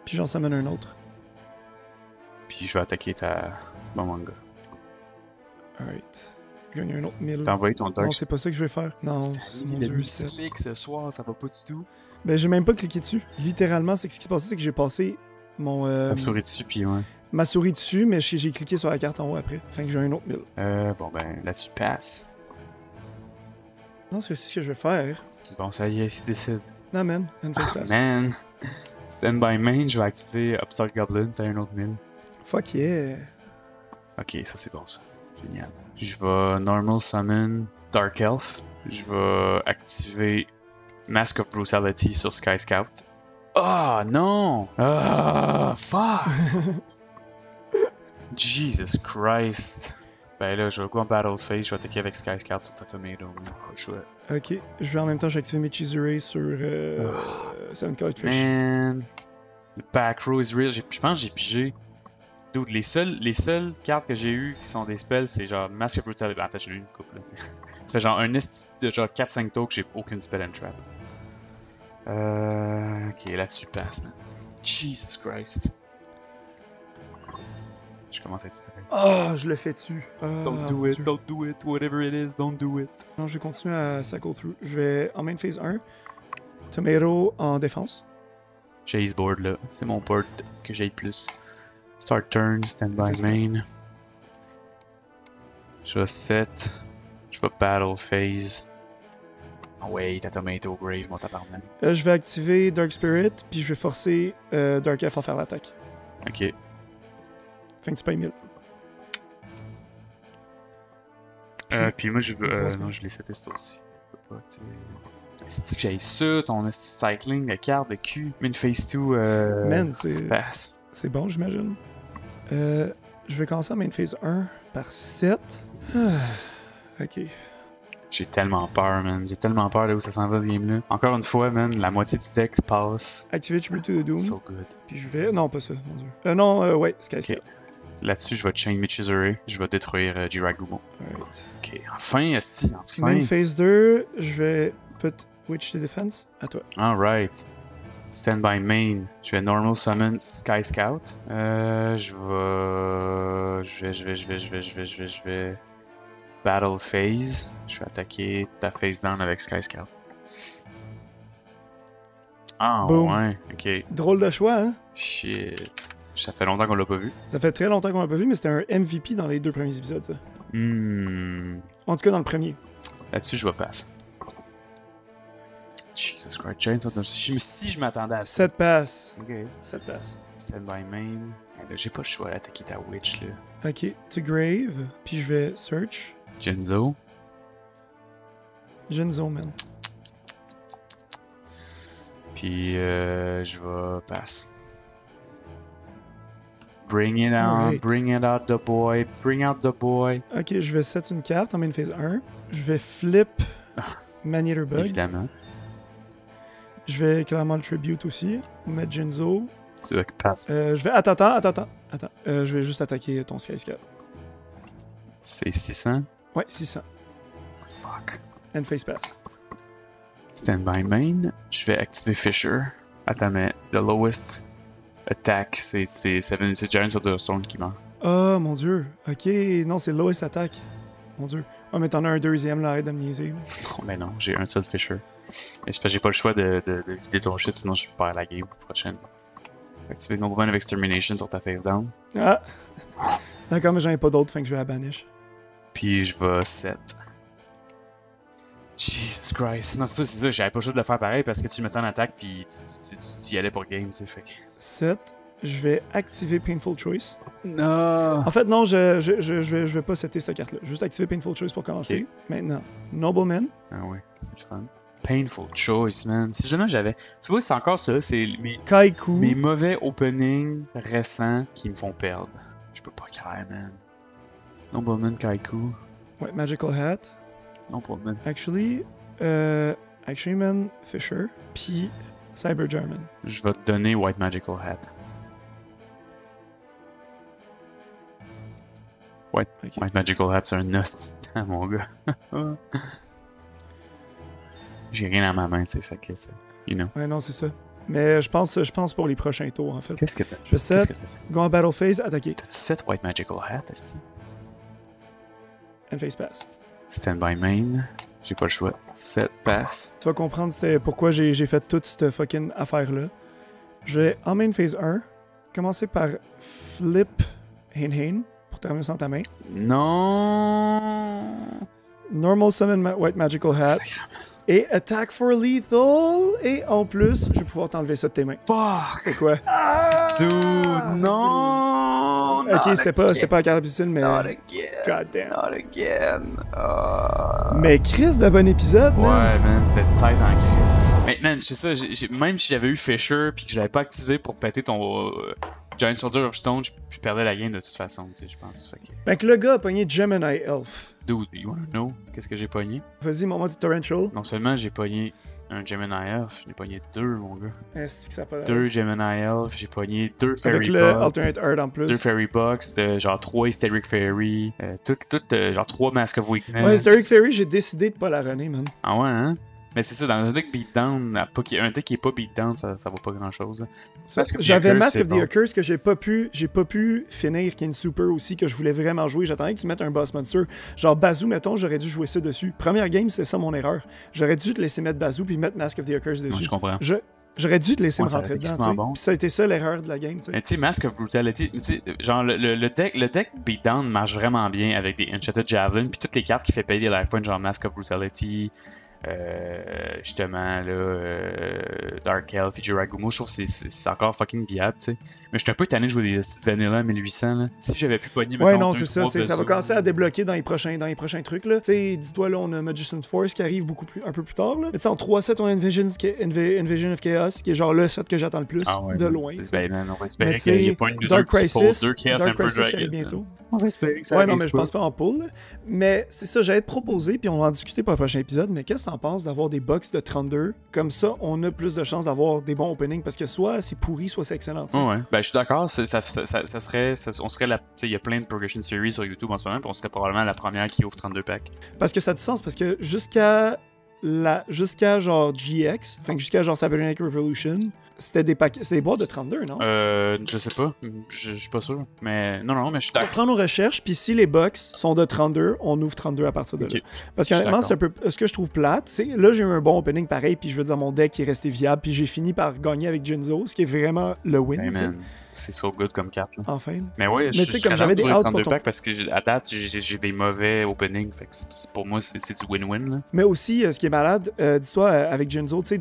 Puis j'en summon un autre. Puis je vais attaquer ta Momonga. Alright. Je gagne un autre 1000. T'as envoyé ton Dark. Non, c'est pas ça que je vais faire. Non, c'est mon Dieu. Clic ce soir, ça va pas du tout. Ben, j'ai même pas cliqué dessus. Littéralement, c'est que ce qui s'est passé, c'est que j'ai passé mon. Ta souris dessus, puis ouais. Ma souris dessus, mais j'ai cliqué sur la carte en haut après. Fait que j'ai un autre 1000. Bon, ben, là-dessus passe. Non, c'est ce que je vais faire. Bon, ça y est, il décide. Non, man. And face pass. Man. Stand by main, je vais activer Upstart Goblin, t'as un autre 1000. Fuck yeah. Ok, ça c'est bon ça. Génial. Je vais normal summon Dark Elf. Je vais activer Mask of Brutality sur Sky Scout. Oh non! Ah, fuck! Jesus Christ! Ben là, je vais go en Battle Phase, je vais attaquer avec Sky Scout sur ta Tomato. Pas le choix. Ok, je vais en même temps, j'ai activé mes Chizure sur 7 Colored Fish. Man! Le back row is real. Je pense que j'ai pigé. Dude, les seules cartes que j'ai eues qui sont des spells, c'est genre Mask of Brutality. En fait, j'en ai eu une couple là. Ça fait genre un list de genre 4-5 tours que j'ai aucune spell and trap. Ok, là-dessus passe, man. Jesus Christ. Je commence à être stressé. Ah, je le fais dessus. Don't do it, don't do it, whatever it is, don't do it. Non, je vais continuer à cycle through. Je vais en main phase 1. Tomato en défense. J'ai ce board là, c'est mon board que j'ai le plus. Start turn, stand by main. Je vais set. Je vais battle phase. Oh ouais, t'as Tomato Grave, mon tabarnak. Je vais activer Dark Spirit, puis je vais forcer Dark Elf à faire l'attaque. Ok. Fait que tu payes 1000. Puis moi je veux. Non, je l'ai seté ça aussi. Je peux pas activer. C'est que j'ai ça, ton cycling de carte de cul. Min phase 2. Man, passe. C'est bon, j'imagine. Je vais commencer en main phase 1 par 7. Ok. J'ai tellement peur, man. J'ai tellement peur de où ça s'en va ce game-là. Encore une fois, man, la moitié du deck passe. Activer Tribute to the Doom. So good. Puis je vais. Non, pas ça, mon dieu. Non, ouais, Sky Scout. Là-dessus, je vais chain Michizure. Je vais détruire J-Rag Gumo. Alright. Ok, enfin, esti, enfin. Main phase 2, je vais put Witch to Defense. À toi. Alright. Stand by main. Je vais normal summon Sky Scout. Je vais. Battle phase. Je vais attaquer ta face down avec Sky Scout. Ah, Boom. ouais, ok. Drôle de choix, hein? Shit. Ça fait longtemps qu'on l'a pas vu. Ça fait très longtemps qu'on l'a pas vu, mais c'était un MVP dans les 2 premiers épisodes, ça. En tout cas, dans le premier. Là-dessus, je vais passer. Jesus Christ, si je m'attendais à ça. 7 passes. Ok. 7 passes. Stand by main. Là, j'ai pas le choix d'attaquer ta witch, là. Ok, to Grave, puis je vais search. Genzo. Genzo, man. Puis je vais passe. Bring it out, Alright. bring it out the boy, bring out the boy. Ok, je vais set une carte en main phase 1. Je vais flip Man-Eater Bug. Évidemment. Je vais clairement le tribute aussi. Mettre Genzo. Tu veux que passe. Je vais. Attends. Je vais juste attaquer ton Sky Scout. C'est 600. Ouais, 600. Fuck. And face pass. Stand by main. Je vais activer Fisher. Attends, mais the lowest attack, c'est Giant of the Storm qui meurt. Oh mon dieu. Ok, non, c'est lowest attack. Mon dieu. Ah, mais t'en as un deuxième là, arrête de me niaiser. Oh, mais non, j'ai un seul Fisher. Mais c'est parce que j'ai pas le choix de vider ton shit, sinon je perds la game prochaine. Activer Nobleman of Extermination sur ta face down. Ah! D'accord, mais j'en ai pas d'autres, fait que je vais la banish. Puis je vais set. Jesus Christ. Non, c'est ça, j'avais pas le choix de le faire pareil parce que tu le mettais en attaque puis tu y allais pour game, tu sais, fait que... Set. Je vais activer Painful Choice. Non! En fait, non, je vais pas setter cette carte-là. Juste activer Painful Choice pour commencer. Okay. Maintenant, Nobleman. Ah ouais, c'est fun. Painful Choice, man. Si jamais j'avais... Tu vois, c'est encore ça, c'est Kaiku. mes mauvais openings récents qui me font perdre. Je peux pas craindre, man. Nobleman Kaiku. White Magical Hat. Nobleman. Actually, man, Fisher. Puis Cyber German. Je vais te donner White Magical Hat. White Magical Hat, c'est un hostie, mon gars. J'ai rien à ma main, tu sais, fait que, you know. Ouais, non, c'est ça. Mais je pense pour les prochains tours, en fait. Qu'est-ce que t'as? Je set, go en battle phase, attaquer. T'as-tu set White Magical Hat, est-ce? And phase pass. Stand by main. J'ai pas le choix. Set pass. Tu vas comprendre pourquoi j'ai fait toute cette fucking affaire-là. Je vais, en main phase 1, commencer par flip Hein pour terminer sans ta main. Non. Normal summon White Magical Hat. Et attack for lethal. Et en plus, je vais pouvoir t'enlever ça de tes mains. Fuck! C'est quoi? Dude, non! Ok, c'était pas la carte habituelle, mais. Not again. God damn. Not again. Mais Chris, de bon épisode, ouais, man, t'es tête en crise. Mais man, c'est ça, même si j'avais eu Fisher puis que je l'avais pas activé pour péter ton Giant Soldier of Stone, je perdais la game de toute façon, tu sais, je pense. Fait que le gars a pogné Gemini Elf. Dude, you wanna know qu'est-ce que j'ai pogné? Vas-y, mon mode Torrential. Non seulement j'ai pogné un Gemini Elf, j'ai pogné deux, mon gars. Est-ce que ça peut... Deux Gemini Elf, j'ai pogné deux Fairy Avec Box. le Alternate Art en plus. Deux Fairy Box, genre 3 Hysteric Fairy, genre 3 Mask of Weakness. Ouais, Hysteric Fairy, j'ai décidé de pas la runner, man. Ah ouais, hein? Mais c'est ça, dans un deck beatdown, un deck qui est pas beatdown, ça vaut pas grand chose. J'avais Mask of the Accursed que j'ai pas pu finir, qui est une super aussi, que je voulais vraiment jouer. J'attendais que tu mettes un boss monster. Genre Bazoo, mettons, j'aurais dû jouer ça dessus. Première game, c'était ça mon erreur. J'aurais dû te laisser mettre Bazoo puis mettre Mask of the Accursed dessus. Non, je comprends. J'aurais dû te laisser me ça rentrer aurait été dedans. bon. Puis ça a été ça l'erreur de la game. T'sais. Mais tu sais, Mask of Brutality, genre le deck beatdown marche vraiment bien avec des Enchanted Javelin, puis toutes les cartes qui fait payer des life points, genre Mask of Brutality. Justement Dark Elf et Jiragumo, je trouve que c'est encore fucking viable, tu sais. Mais je suis un peu tanné de jouer des Vanilla 1800 là. Si j'avais pu pogner ouais, non, c'est ça, ça va commencer à débloquer dans les prochains trucs là. Tu sais, dis-toi là, on a Magician Force qui arrive un peu plus tard là. Mais tu sais, en 3 sets, on a Invasion of Chaos qui est genre le set que j'attends le plus de loin. Ben, on va espérer qu'il n'y ait pas une Dark Crisis qui Dragon. arrive bientôt. On va espérer que ça ouais, non, mais je pense pas en pool. Mais c'est ça, j'allais te proposer, puis on va en discuter pour le prochain épisode. Mais qu'est-ce que t'en penses d'avoir des box de 32? Comme ça, on a plus de chances d'avoir des bons openings parce que soit c'est pourri, soit c'est excellent. Ouais, ben je suis d'accord. On serait il y a plein de Progression Series sur YouTube en ce moment, puis on serait probablement la première qui ouvre 32 packs. Parce que ça a du sens, parce que jusqu'à genre GX, enfin jusqu'à genre Cybernetic Revolution, c'était des boîtes de 32, non? Je sais pas. Je suis pas sûr. Mais non, mais je suis d'accord. On prend nos recherches, puis si les box sont de 32, on ouvre 32 à partir de là. Parce qu'honnêtement, c'est un peu ce que je trouve plate. Là, j'ai eu un bon opening pareil, puis je veux dire, mon deck est resté viable, puis j'ai fini par gagner avec Jinzo, ce qui est vraiment le win. Hey, man, c'est so good comme carte. Là. Enfin. Mais ouais, je suis comme j'avais des outs pour packs parce que à date, j'ai des mauvais openings. Fait que pour moi, c'est du win-win. Là. Mais aussi, ce qui est malade, dis-toi, avec Jinzo, tu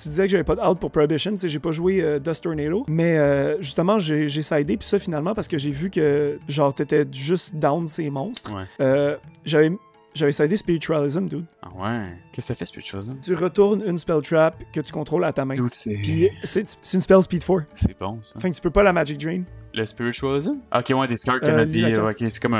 disais que j'avais pas de out pour Prohibition, j'ai pas joué Dust Tornado, mais justement, j'ai sidé, puis ça finalement, parce que j'ai vu que genre t'étais juste down ces monstres. Ouais. J'avais sidé Spiritualism, dude. Ah ouais? Qu'est-ce que ça fait, Spiritualism? Tu retournes une spell trap que tu contrôles à ta main. Dude, puis c'est une spell speed 4. C'est bon, ça. Enfin, tu peux pas la Magic Drain. Le Spiritualism? Ok, ouais, Discard cannot be. Ok, c'est comme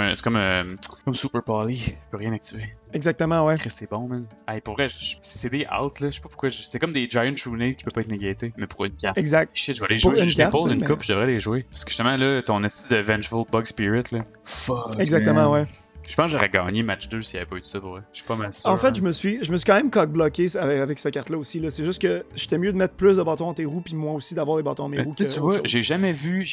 Super Poly. Je peux rien activer. Exactement, ouais. C'est bon, man. Hey, pour vrai, c'est des outs, là. Je sais pas pourquoi. C'est comme des Giant Trunade qui peuvent pas être négatés. Mais pour une carte. Exact. Shit, je vais les jouer. Une coupe, je devrais les jouer. Parce que justement, là, ton esti de Vengeful Bug Spirit, là. Fuck. Exactement, man. ouais. Je pense que j'aurais gagné match 2 s'il n'y avait pas eu de ça, pour vrai. Je suis pas mal sûr. En fait, je me suis quand même cock-bloqué avec cette carte-là aussi. Là. C'est juste que j'étais mieux de mettre plus de bâtons dans tes roues, puis moi aussi d'avoir des bâtons dans mes roues. Tu vois, j'ai jamais vu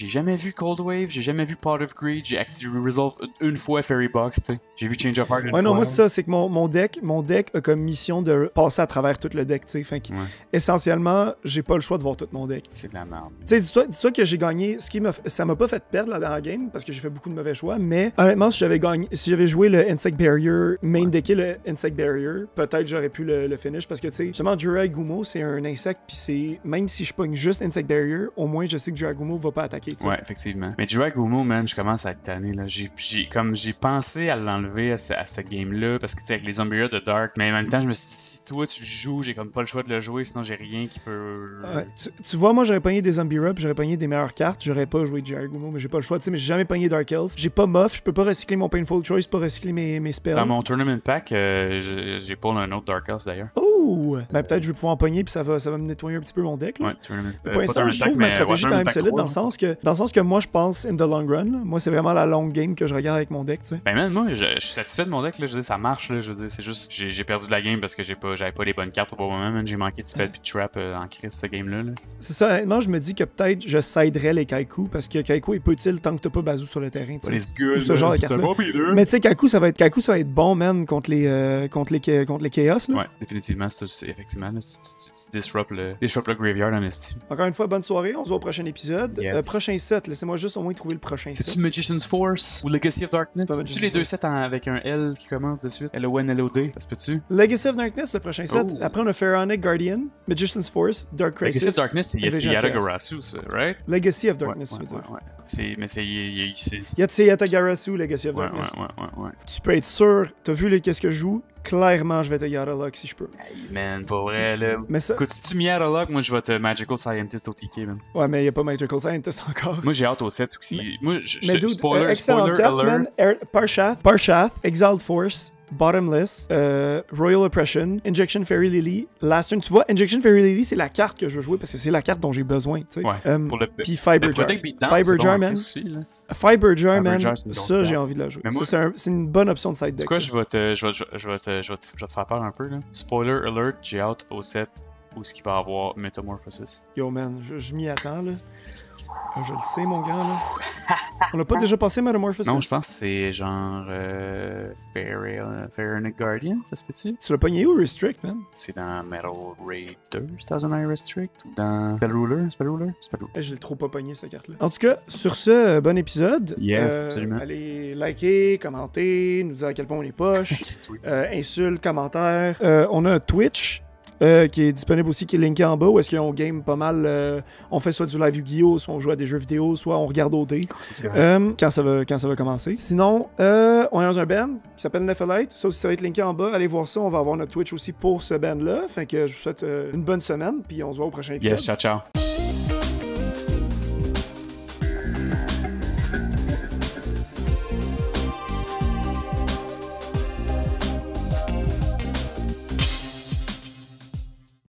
Cold Wave, j'ai jamais vu Pot of Greed, j'ai activé Resolve une fois Fairy Box, tu sais. J'ai vu Change of Heart une fois. Ouais, non, moi, c'est ça, c'est que mon deck a comme mission de passer à travers tout le deck, tu sais. Fait que, essentiellement, j'ai pas le choix de voir tout mon deck. C'est de la merde. Tu sais, dis-toi que j'ai gagné, ça m'a pas fait perdre la dernière game, parce que j'ai fait beaucoup de mauvais choix, mais honnêtement, si j'avais j'avais joué le Insect Barrier, main decké le Insect Barrier, peut-être j'aurais pu le finish parce que, tu sais, justement, Jiragumo, c'est un insecte, puis c'est. Même si je pogne juste Insect Barrier, au moins je sais que Jiragumo va pas attaquer. T'sais. Ouais, effectivement. Mais Jiragumo, man, je commence à être tanné, là. J'ai pensé à l'enlever à ce game-là, parce que, tu sais, avec les Zombies de Dark, mais en même temps, je me suis dit, si toi tu le joues, j'ai comme pas le choix de le jouer, sinon j'ai rien qui peut. Ouais, tu vois, moi j'aurais pogné des Zombie Rub, j'aurais pogné des meilleures cartes, j'aurais pas joué Jiragumo, mais j'ai pas le choix, tu sais, mais j'ai jamais pogné Dark Elf. J'ai pas Muff, je peux pas recycler mon Painful Choice, pas recycler mes spells. Dans mon Tournament Pack, j'ai pas un autre Dark Elf d'ailleurs. Oh! Ben peut-être je vais pouvoir en pogner, puis ça va me nettoyer un petit peu mon deck. Là. Ouais, Tournament. Pour l'instant, je trouve ma stratégie quand même solide, dans le sens que moi je pense in the long run. Là. Moi, c'est vraiment la long game que je regarde avec mon deck, tu sais. Ben man, moi, je suis satisfait de mon deck, là. Je veux dire, ça marche, là. Je veux dire, c'est juste, j'ai perdu de la game parce que j'avais pas les bonnes cartes au bon moment, man. J'ai manqué de spell puis de trap en crise, ce game-là. Là. C'est ça, honnêtement, je me dis que peut-être je siderais les Kaiku parce que Kaiku est pas utile tant que t'as pas Bazou sur le terrain. Well, good, ou ce genre de carte mais tu sais, Kaiku, ça va être bon, man, contre les Chaos. Là. Ouais, définitivement, effectivement, là, tu disrupt le graveyard en estime. Encore une fois, bonne soirée, on se voit au prochain épisode. Yeah. Prochain set, laissez-moi juste au moins trouver le prochain set. C'est-tu Magician's Force ou Legacy of Darkness? C'est-tu les deux sets avec un L qui commence de suite? L-O-N, L-O-D, ça se peut-tu? Legacy of Darkness, le prochain set. Oh. Après, on a Pharaonic Guardian, Magician's Force, Dark Crisis. Legacy of Darkness, c'est Yatagarasu, ça, right? Legacy of Darkness, tu veux dire. Ouais. Mais c'est... Yatagarasu, Legacy of Darkness. Ouais. Tu peux être sûr, t'as vu qu'est-ce que je joue? Clairement, je vais te Yatalock si je peux. Hey man, pas vrai là. Mais ça... Écoute, si tu me Yatalock, moi je vais te Magical Scientist au TK, man. Ouais, mais y'a pas Magical Scientist encore. Moi j'ai hâte au set aussi. Mais... Moi, dude, spoiler carte, alert. Man. Parshath, Exiled Force, Bottomless, Royal Oppression, Injection Fairy Lily, Last Turn. Tu vois, Injection Fairy Lily, c'est la carte que je veux jouer parce que c'est la carte dont j'ai besoin, tu sais. Ouais, puis Fiber Jar. Fiber Jar, man. Fiber Jar, man. Ça, j'ai envie de la jouer. C'est une bonne option de side deck. C'est quoi, je vais te faire peur un peu, là. Spoiler alert, j'ai hâte au set où ce qu'il va avoir Metamorphosis. Yo, man, je m'y attends, là. Je le sais, mon gars, là. On l'a pas déjà passé, Metamorphosis? Non, je pense que c'est genre Pharaonic Guardian, ça se peut-tu? Tu l'as pogné où, Restrict, man? C'est dans Metal Raid 2, c'est dans un Restrict, ou dans Spell Ruler? Je l'ai trop pas pogné, cette carte-là. En tout cas, sur ce, bon épisode. Yes, absolument. Allez liker, commenter, nous dire à quel point on est poche. Insultes, commentaires. On a un Twitch. Qui est disponible aussi, qui est linké en bas, où est-ce qu'on game pas mal, on fait soit du live Yu-Gi-Oh!, soit on joue à des jeux vidéo, soit on regarde OD, quand ça va commencer. Sinon, on est dans un band qui s'appelle Nephalite, ça aussi ça va être linké en bas, allez voir ça, on va avoir notre Twitch aussi pour ce band-là, fait que je vous souhaite une bonne semaine, puis on se voit au prochain épisode. Yes, ciao.